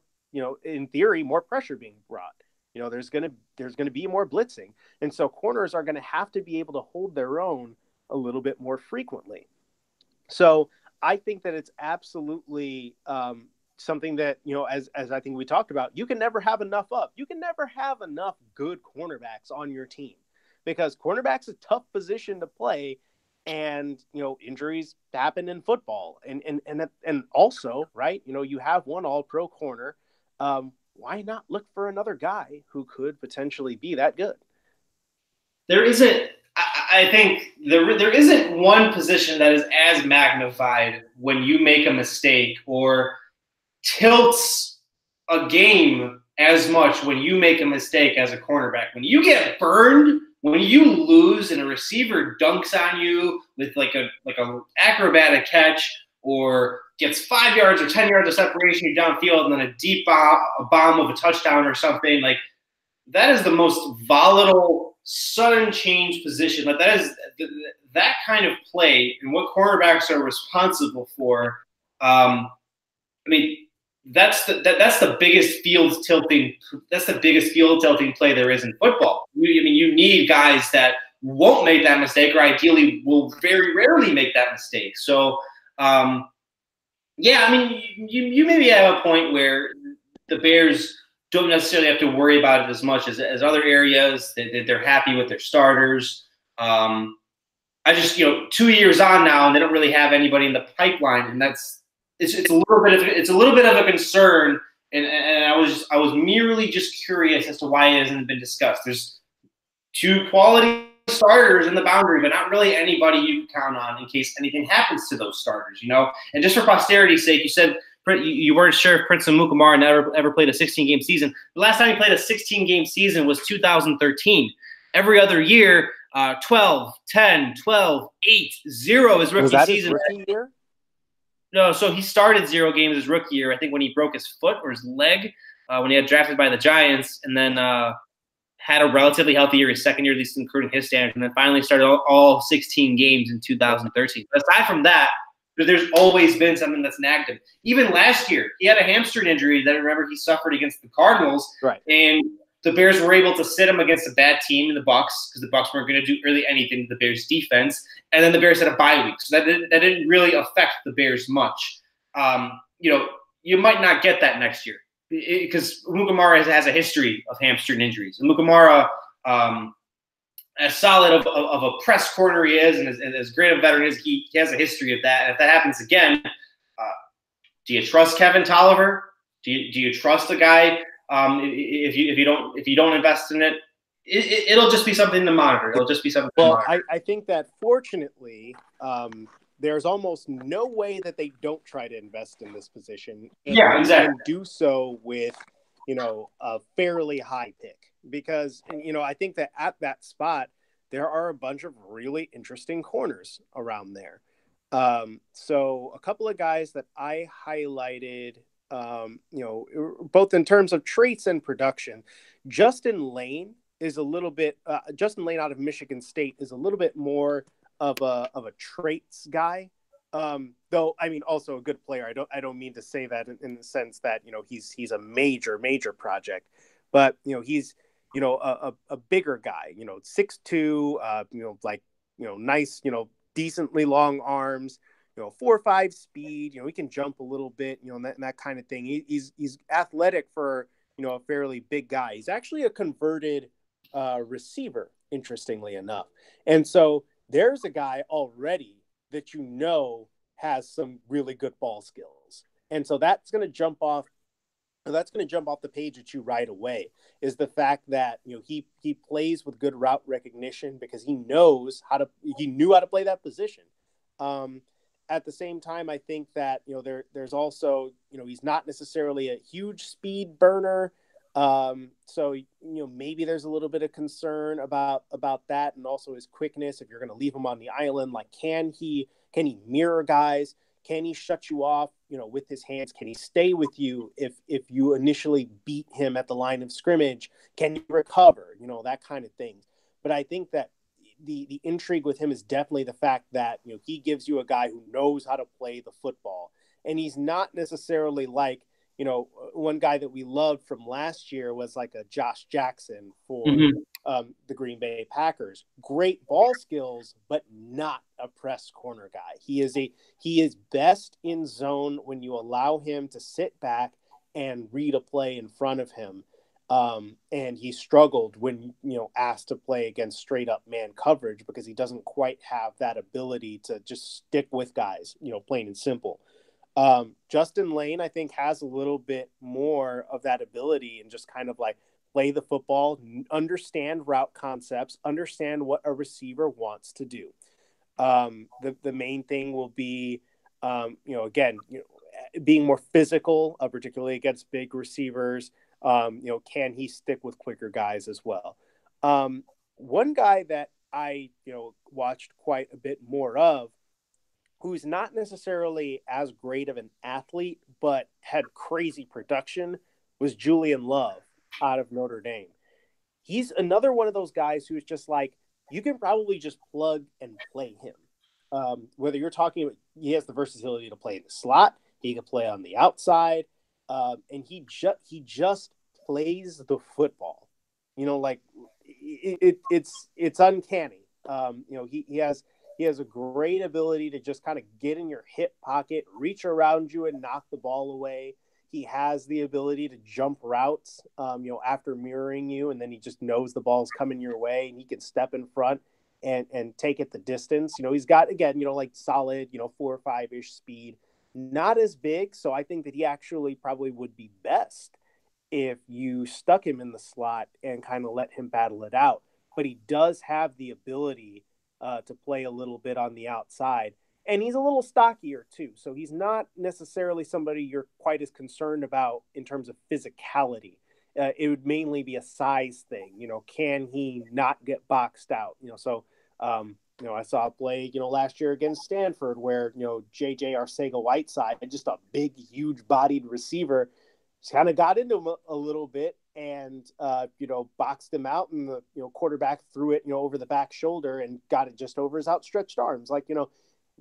in theory, more pressure being brought. There's going to be more blitzing. And so corners are going to have to be able to hold their own a little bit more frequently. So I think that it's absolutely something that, as I think we talked about, you can never have enough of. You can never have enough good cornerbacks on your team, because cornerback's a tough position to play, and injuries happen in football, and also, right, you have one all-pro corner. Why not look for another guy who could potentially be that good? There isn't. I think there isn't one position that is as magnified when you make a mistake, or tilts a game as much when you make a mistake as a cornerback. When you get burned, when you lose and a receiver dunks on you with like a acrobatic catch, or gets 5 yards or 10 yards of separation downfield, and then a deep bomb of a touchdown or something, like that is the most volatile, sudden change position. Like that is that kind of play, and what cornerbacks are responsible for. I mean, that's the biggest field tilting. That's the biggest field tilting play there is in football. I mean, you need guys that won't make that mistake, or ideally will very rarely make that mistake. So, yeah, I mean, you maybe have a point where the Bears don't necessarily have to worry about it as much as other areas. They're happy with their starters. I just 2 years on now, and they don't really have anybody in the pipeline, and it's a little bit of a concern. And I was merely just curious as to why it hasn't been discussed. There's 2 quality starters in the boundary, but not really anybody you can count on in case anything happens to those starters. And just for posterity's sake, you said you weren't sure if Prince Amukamara ever played a 16-game season. The last time he played a 16-game season was 2013. Every other year, 12, 10, 12, 8, 0 is rookie was that season. His rookie year? No, so he started 0 games his rookie year, I think, when he broke his foot or his leg, when he got drafted by the Giants, and then had a relatively healthy year his second year, at least including his standards, and then finally started all 16 games in 2013. But aside from that, there's always been something that's nagged him. Even last year, he had a hamstring injury that, remember, he suffered against the Cardinals. Right. And the Bears were able to sit him against a bad team in the Bucs, because the Bucs weren't going to do really anything to the Bears' defense. And then the Bears had a bye week, so that didn't really affect the Bears much. You might not get that next year, because Amukamara has a history of hamstring injuries. Amukamara, as solid of a press corner he is, and as great a veteran as he has a history of that. And if that happens again, do you trust Kevin Tolliver? Do you trust a guy? If you don't invest in it, it'll just be something to monitor. It'll just be something. Well, I think that fortunately, there's almost no way that they don't try to invest in this position. Yeah, exactly. And do so with a fairly high pick, because I think that at that spot there are a bunch of really interesting corners around there. So a couple of guys that I highlighted, both in terms of traits and production. Justin Lane out of Michigan State is a little bit more of a traits guy. Though, I mean, also a good player. I don't mean to say that in the sense that, he's a major project, but, he's, a bigger guy, 6'2", nice, decently long arms, 4.5 speed, he can jump a little bit, and that kind of thing. He's athletic for, a fairly big guy. He's actually a converted receiver, interestingly enough. And so there's a guy already that has some really good ball skills. And so that's going to jump off the page at you right away, is the fact that, he plays with good route recognition, because he knew how to play that position. At the same time, I think that, there's also, he's not necessarily a huge speed burner. So, maybe there's a little bit of concern about that, and also his quickness. If you're going to leave him on the island, like, can he mirror guys? Can he shut you off, with his hands? Can he stay with you if you initially beat him at the line of scrimmage? Can he recover? That kind of thing. But I think that the intrigue with him is definitely the fact that, he gives you a guy who knows how to play the football, and he's not necessarily like, one guy that we loved from last year was like a Josh Jackson for the Green Bay Packers. Great ball skills, but not a press corner guy. He is best in zone when you allow him to sit back and read a play in front of him. And he struggled when, asked to play against straight up man coverage because he doesn't quite have that ability to just stick with guys, plain and simple. Justin Lane, I think, has a little bit more of that ability and just kind of like play the football, understand route concepts, understand what a receiver wants to do. The main thing will be, being more physical, particularly against big receivers. Can he stick with quicker guys as well? One guy that I, watched quite a bit more of, who's not necessarily as great of an athlete, but had crazy production, was Julian Love out of Notre Dame. He's another one of those guys who's just like, you can probably just plug and play him. Whether you're talking about, he has the versatility to play in the slot, he can play on the outside, and he just plays the football. It's uncanny. He has a great ability to just kind of get in your hip pocket, reach around you, and knock the ball away. He has the ability to jump routes, after mirroring you, and then he just knows the ball's coming your way, and he can step in front and take it the distance. He's got, again, like solid, 4 or 5-ish speed, not as big. So I think that he actually probably would be best if you stuck him in the slot and kind of let him battle it out. But he does have the ability to play a little bit on the outside. And he's a little stockier too. So he's not necessarily somebody you're quite as concerned about in terms of physicality. It would mainly be a size thing. Can he not get boxed out? I saw a play, last year against Stanford where, JJ Arcega-Whiteside, just a big, huge bodied receiver, kind of got into him a little bit and, boxed him out, and the, quarterback threw it, over the back shoulder and got it just over his outstretched arms. Like,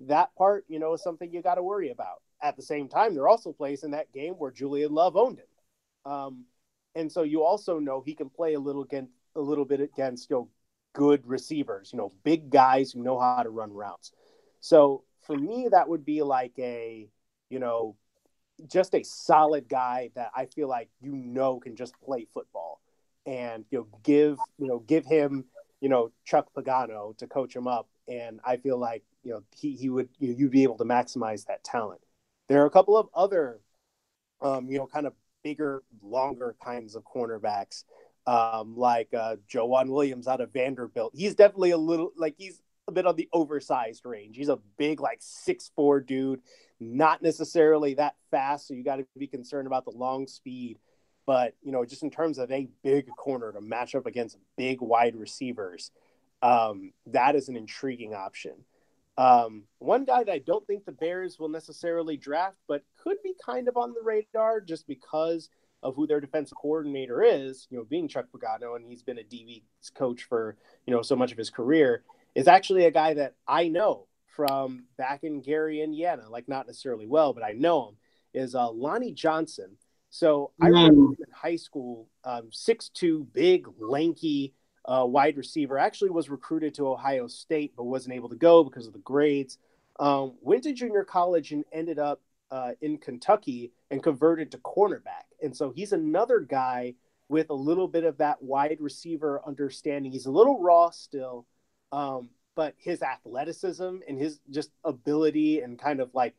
that part, is something you got to worry about. At the same time, there are also plays in that game where Julian Love owned him. And so you also know he can play a little bit against, good receivers, big guys who know how to run routes. So for me, that would be like a, just a solid guy that I feel like, can just play football, and, give him, Chuck Pagano to coach him up. And I feel like, he would, you'd be able to maximize that talent. There are a couple of other, kind of bigger, longer kinds of cornerbacks, like Joanne Williams out of Vanderbilt. He's definitely he's a bit on the oversized range. He's a big, 6'4" dude, not necessarily that fast. So you got to be concerned about the long speed. But, just in terms of a big corner to match up against big wide receivers, that is an intriguing option. One guy that I don't think the Bears will necessarily draft, but could be kind of on the radar just because of who their defensive coordinator is, being Chuck Pagano, and he's been a DB coach for, so much of his career, is actually a guy that I know from back in Gary, Indiana, not necessarily well, but I know him, is Lonnie Johnson. So I remember him in high school, 6'2", big, lanky, wide receiver. Actually was recruited to Ohio State, but wasn't able to go because of the grades. Went to junior college and ended up in Kentucky and converted to cornerback. And so he's another guy with a little bit of that wide receiver understanding. He's a little raw still, but his athleticism and his just ability and kind of as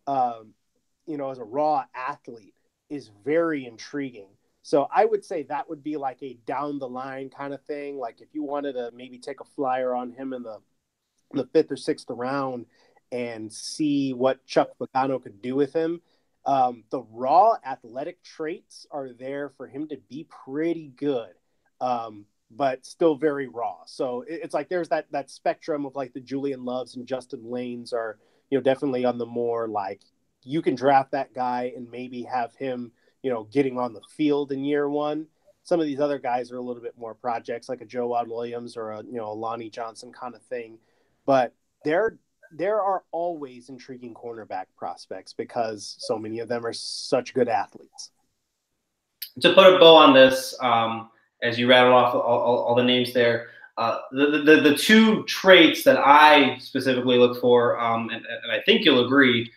a raw athlete is very intriguing. So I would say that would be like a down the line kind of thing. Like if you wanted to maybe take a flyer on him in the 5th or 6th round and see what Chuck Pagano could do with him. The raw athletic traits are there for him to be pretty good, but still very raw. So it's like there's that spectrum of the Julian Loves and Justin Lanes are, definitely on the more you can draft that guy and maybe have him, getting on the field in year one. Some of these other guys are a little bit more projects, like a Joanne Williams or a Lonnie Johnson kind of thing. But they're there are always intriguing cornerback prospects because so many of them are such good athletes. To put a bow on this, as you rattle off all the names there, the two traits that I specifically look for, and I think you'll agree,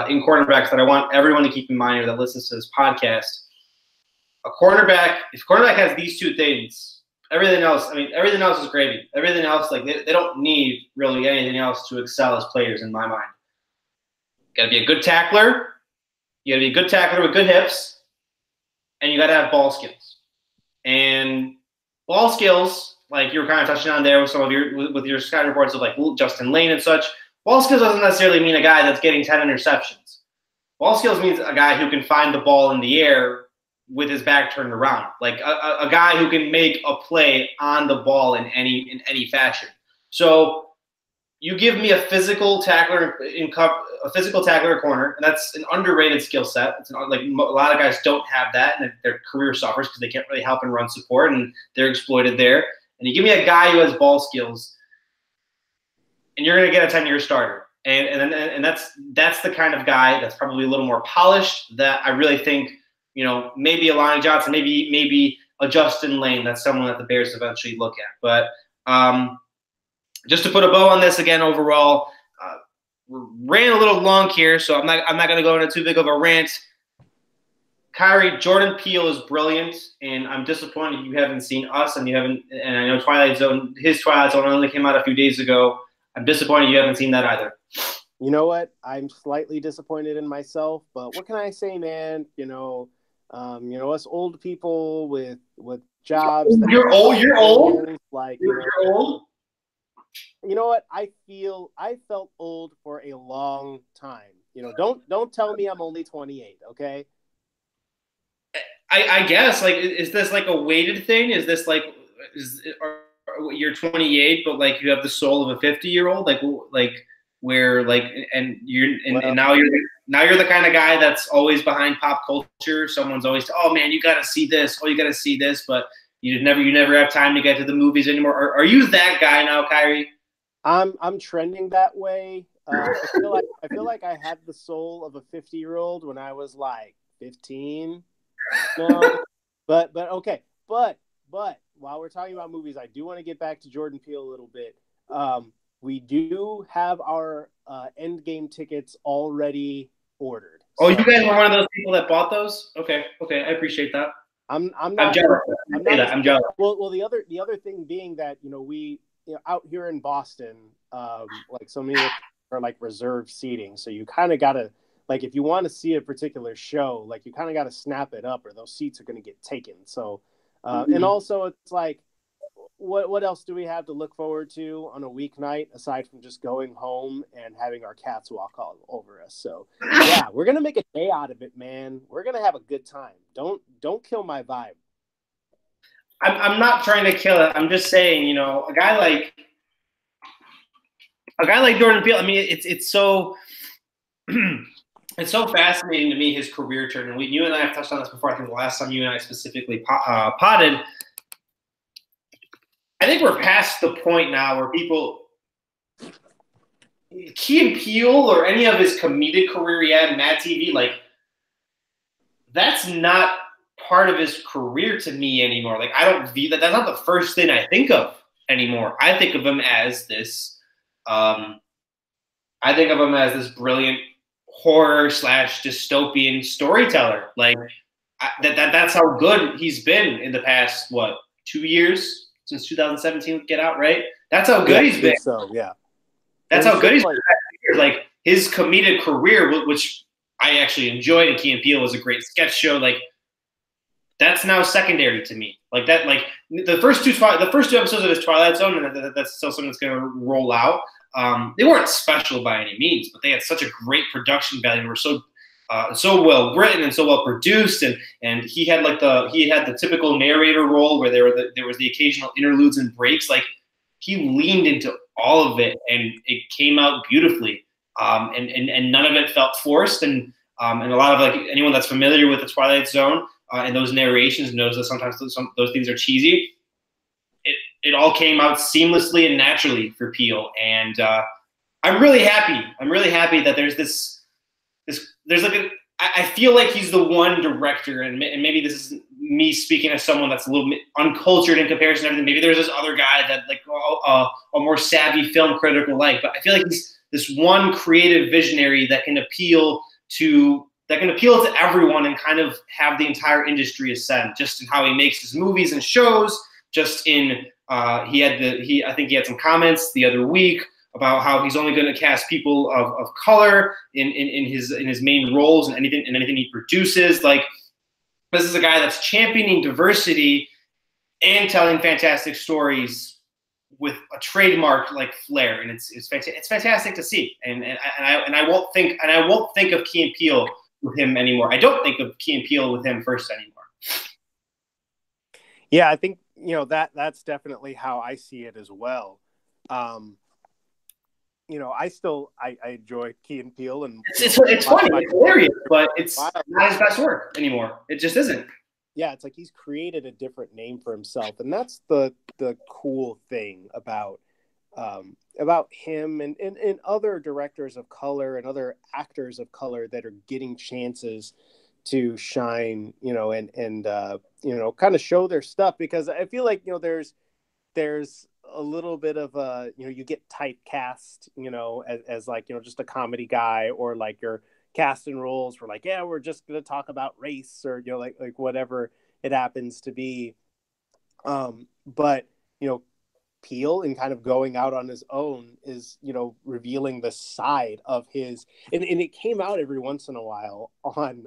in cornerbacks that I want everyone to keep in mind or that listens to this podcast, if a cornerback has these two things, everything else is gravy. Everything else, like they don't need really anything else to excel as players in my mind. You gotta be a good tackler. You gotta be a good tackler with good hips. And you got to have ball skills. And ball skills, like you were kind of touching on there with some of your scout reports of like Justin Lane and such, ball skills doesn't necessarily mean a guy that's getting 10 interceptions. Ball skills means a guy who can find the ball in the air with his back turned around, like a guy who can make a play on the ball in any fashion. So you give me a physical tackler corner, and that's an underrated skill set. It's like a lot of guys don't have that, and their career suffers because they can't really help and run support, and they're exploited there. And you give me a guy who has ball skills, and you're going to get a 10-year starter. And that's the kind of guy that's probably a little more polished that I really think, maybe a Lonnie Johnson, maybe a Justin Lane. That's someone that the Bears eventually look at. But just to put a bow on this again, overall, ran a little long here, so I'm not going to go into too big of a rant. Kyrie, Jordan Peele is brilliant, and I'm disappointed you haven't seen us, and I know his Twilight Zone only came out a few days ago. I'm disappointed you haven't seen that either. You know what? I'm slightly disappointed in myself, but what can I say, man? Us old people with jobs. You're old. Like you're old. You know what? I felt old for a long time. Don't tell me I'm only 28, okay? I guess, like, is this like a weighted thing? Is this like, you're 28, but like you have the soul of a 50-year-old, like where like, and now you're the kind of guy that's always behind pop culture. Someone's always, oh man, you got to see this. Oh, you got to see this, but you never have time to get to the movies anymore. Are you that guy now, Kyrie? I'm trending that way. I feel like I had the soul of a 50-year-old when I was like 15. No, but okay. But while we're talking about movies, I do want to get back to Jordan Peele a little bit. We do have our Endgame tickets already ordered. Oh, so, you guys were one of those people that bought those? Okay, I appreciate that. I'm jealous. I'm jealous. Well, the other thing being that we out here in Boston, like so many are like reserved seating, so you kind of gotta, like, if you want to see a particular show, like you kind of gotta snap it up, or those seats are gonna get taken. So, and also it's like, what else do we have to look forward to on a weeknight aside from just going home and having our cats walk all over us? So yeah, we're gonna make a day out of it, man. We're gonna have a good time. Don't kill my vibe. I'm not trying to kill it. I'm just saying, a guy like Jordan Peele. I mean, it's so it's so fascinating to me, his career turn. And you and I have touched on this before. I think the last time you and I specifically potted. I think we're past the point now where people, Key and Peele or any of his comedic career he had in Mad TV, like, that's not part of his career to me anymore. Like, I don't view that. That's not the first thing I think of anymore. I think of him as this. I think of him as this brilliant horror / dystopian storyteller. Like, that's how good he's been in the past 2 years since 2017 with Get Out, right? That's how good he's been. So yeah, that's how good he's been. Like, his comedic career, which I actually enjoyed, and Key and Peele was a great sketch show. Like, that's now secondary to me. Like that, like the first two episodes of his Twilight Zone, and that's still something that's going to roll out. They weren't special by any means, but they had such a great production value. Were so well written and so well produced, and he had the typical narrator role where there was the occasional interludes and breaks. Like, he leaned into all of it, and it came out beautifully. And none of it felt forced. And a lot of, like, anyone that's familiar with the Twilight Zone and those narrations knows that sometimes those things are cheesy. It all came out seamlessly and naturally for Peele, and I'm really happy. I'm really happy that there's there's like I feel like he's the one director, and maybe this is me speaking as someone that's a little bit uncultured in comparison to everything. Maybe there's this other guy that like a more savvy film critic will like, but I feel like he's this one creative visionary that can appeal to everyone and kind of have the entire industry ascend, just in how he makes his movies and shows, just in I think he had some comments the other week about how he's only going to cast people of color in his main roles and anything he produces. Like, this is a guy that's championing diversity and telling fantastic stories with a trademark like flair, and it's fantastic to see. And I won't think of Key and Peele with him anymore. I don't think of Key and Peele with him first anymore. Yeah, I think that's definitely how I see it as well. I enjoy Key and Peele, and it's funny, it's hilarious, but it's not his best work anymore. It just isn't. Yeah, it's like he's created a different name for himself, and that's the cool thing about him and other directors of color and other actors of color that are getting chances to shine, and kind of show their stuff, because I feel like there's a little bit of you get typecast, as like, just a comedy guy, or like you're cast in roles for like, yeah, we're just going to talk about race, or, like whatever it happens to be. But, Peele, and kind of going out on his own, is, revealing the side of his, and it came out every once in a while on,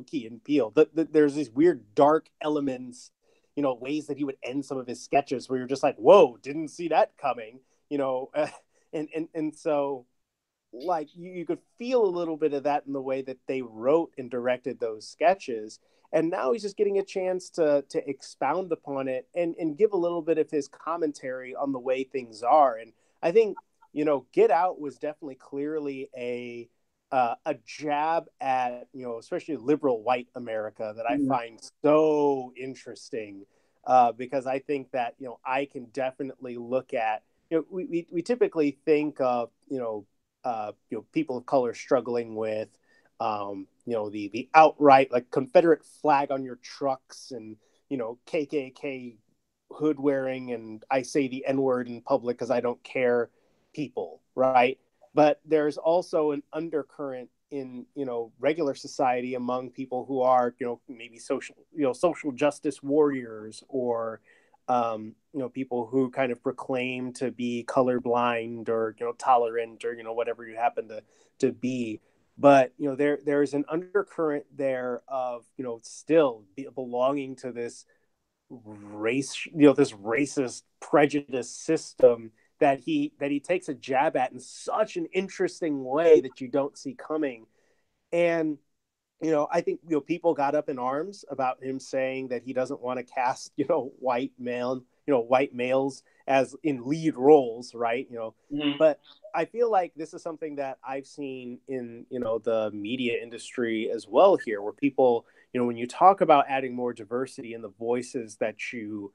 Key and Peele. There's these weird dark elements, ways that he would end some of his sketches where you're just like, whoa, didn't see that coming, and so, like, you could feel a little bit of that in the way that they wrote and directed those sketches. And now he's just getting a chance to expound upon it and give a little bit of his commentary on the way things are. And I think, Get Out was definitely clearly a jab at, especially liberal white America, that I find so interesting, because I think that, I can definitely look at, we typically think of, people of color struggling with, the outright, like, Confederate flag on your trucks, and, KKK hood wearing, and I say the N-word in public because I don't care people, right? But there's also an undercurrent in, regular society among people who are, maybe social justice warriors, or, people who kind of proclaim to be colorblind, or, tolerant, or, whatever you happen to be. But, there's an undercurrent there of, still belonging to this race, this racist prejudice system that he takes a jab at in such an interesting way that you don't see coming. And, I think, people got up in arms about him saying that he doesn't want to cast, white males as in lead roles, right? But I feel like this is something that I've seen in, the media industry as well here, where people, when you talk about adding more diversity in the voices that you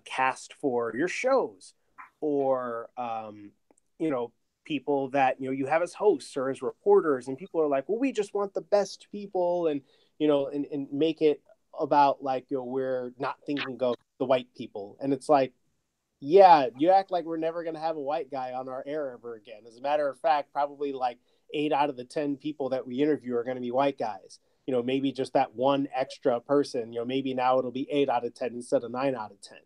cast for your shows, or, people that, you have as hosts or as reporters, and people are like, well, we just want the best people, and, and make it about, like, we're not thinking of the white people. And it's like, yeah, you act like we're never going to have a white guy on our air ever again. As a matter of fact, probably like 8 out of the 10 people that we interview are going to be white guys. Maybe just that one extra person, maybe now it'll be 8 out of 10 instead of 9 out of 10,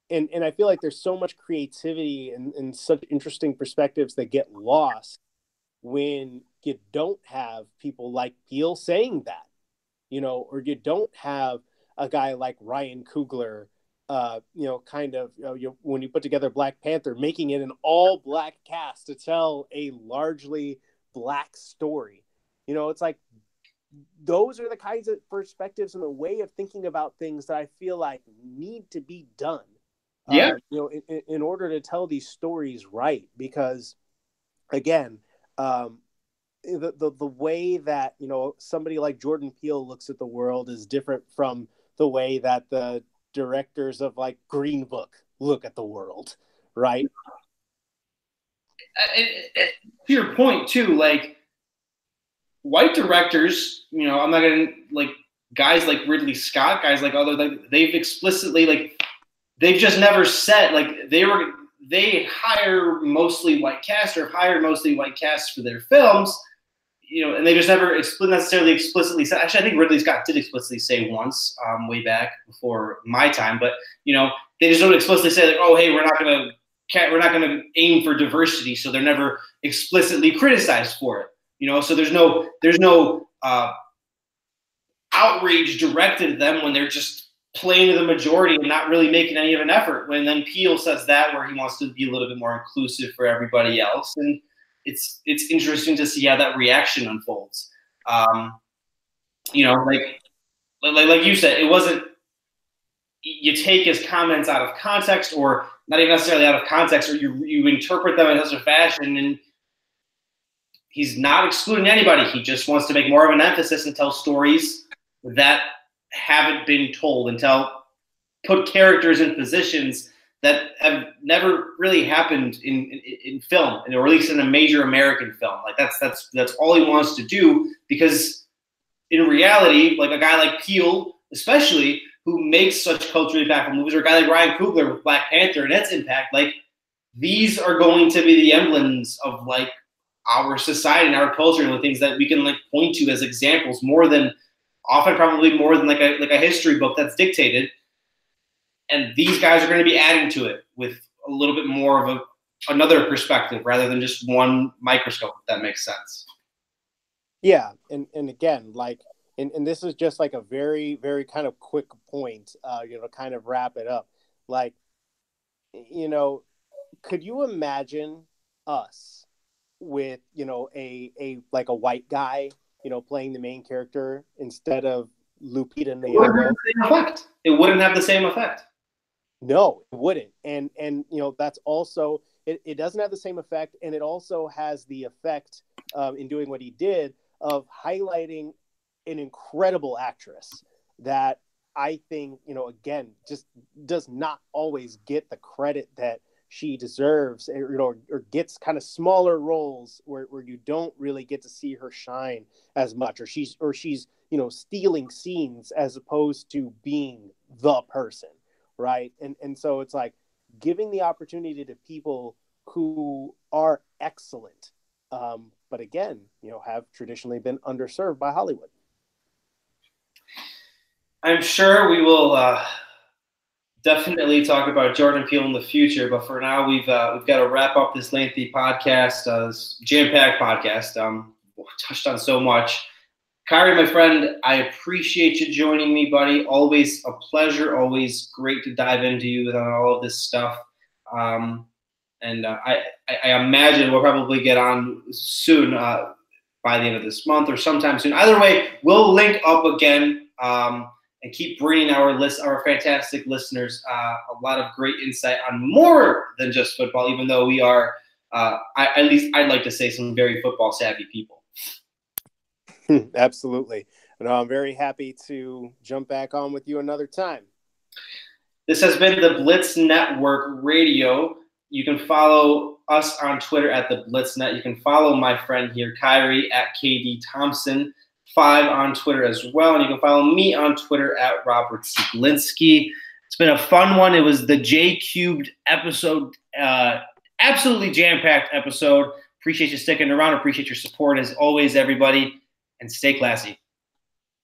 and I feel like there's so much creativity and such interesting perspectives that get lost when you don't have people like Peele saying that, or you don't have a guy like Ryan Coogler, when you put together Black Panther, making it an all Black cast to tell a largely Black story. It's like, those are the kinds of perspectives and the way of thinking about things that I feel like need to be done. Yeah. In order to tell these stories right, because again, the way that, somebody like Jordan Peele looks at the world is different from the way that the directors of, like, Green Book look at the world, right? To your point too, like white directors, you know, I'm not gonna like guys like Ridley Scott, guys like other, like they've explicitly like they've just never said like they hire mostly white cast or hired mostly white cast for their films, you know, and they just never necessarily explicitly said. Actually, I think Ridley Scott did explicitly say once, way back before my time, but you know, they just don't explicitly say like, oh, hey, we're not gonna aim for diversity, so they're never explicitly criticized for it. You know, so there's no outrage directed at them when they're just playing to the majority and not really making any of an effort. When then Peele says that, where he wants to be a little bit more inclusive for everybody else, and it's interesting to see how that reaction unfolds. You know, like you said, it wasn't. You take his comments out of context, or not even necessarily out of context, or you interpret them in such a fashion, and he's not excluding anybody. He just wants to make more of an emphasis and tell stories that haven't been told, and put characters in positions that have never really happened in film, or at least in a major American film. Like that's all he wants to do, because in reality, like a guy like Peele, especially, who makes such culturally impactful movies, or a guy like Ryan Coogler with Black Panther and its impact, like these are going to be the emblems of like our society and our culture, and the things that we can like point to as examples, probably more than like a history book that's dictated. And these guys are going to be adding to it with a little bit more of another perspective rather than just one microscope, if that makes sense. Yeah. And again, like, and this is just like a very, very kind of quick point, you know, kind of wrap it up. Like, you know, could you imagine us with, you know, a like a white guy, you know, playing the main character instead of Lupita Nyong'o? It wouldn't have the same effect. No, it wouldn't. And you know, that's also, it doesn't have the same effect. And it also has the effect in doing what he did of highlighting an incredible actress that I think, you know, again, just does not always get the credit that she deserves, or, you know, or gets kind of smaller roles where you don't really get to see her shine as much, or she's, you know, stealing scenes as opposed to being the person. Right. And so it's like giving the opportunity to people who are excellent, but again, you know, have traditionally been underserved by Hollywood. I'm sure we will definitely talk about Jordan Peele in the future, but for now, we've got to wrap up this lengthy podcast, this jam-packed podcast. Touched on so much. Kyrie, my friend, I appreciate you joining me, buddy. Always a pleasure. Always great to dive into you on all of this stuff. And I imagine we'll probably get on soon, by the end of this month or sometime soon. Either way, we'll link up again and keep bringing our fantastic listeners a lot of great insight on more than just football, even though we are, at least I'd like to say, some very football savvy people. Absolutely. And I'm very happy to jump back on with you another time. This has been the Blitz Network Radio. You can follow us on Twitter at the BlitzNet. You can follow my friend here, Kyrie, at KD Thompson 5 on Twitter as well. And you can follow me on Twitter at Robert Siglinski. It's been a fun one. It was the J Cubed episode, absolutely jam-packed episode. Appreciate you sticking around. Appreciate your support as always, everybody. And stay classy.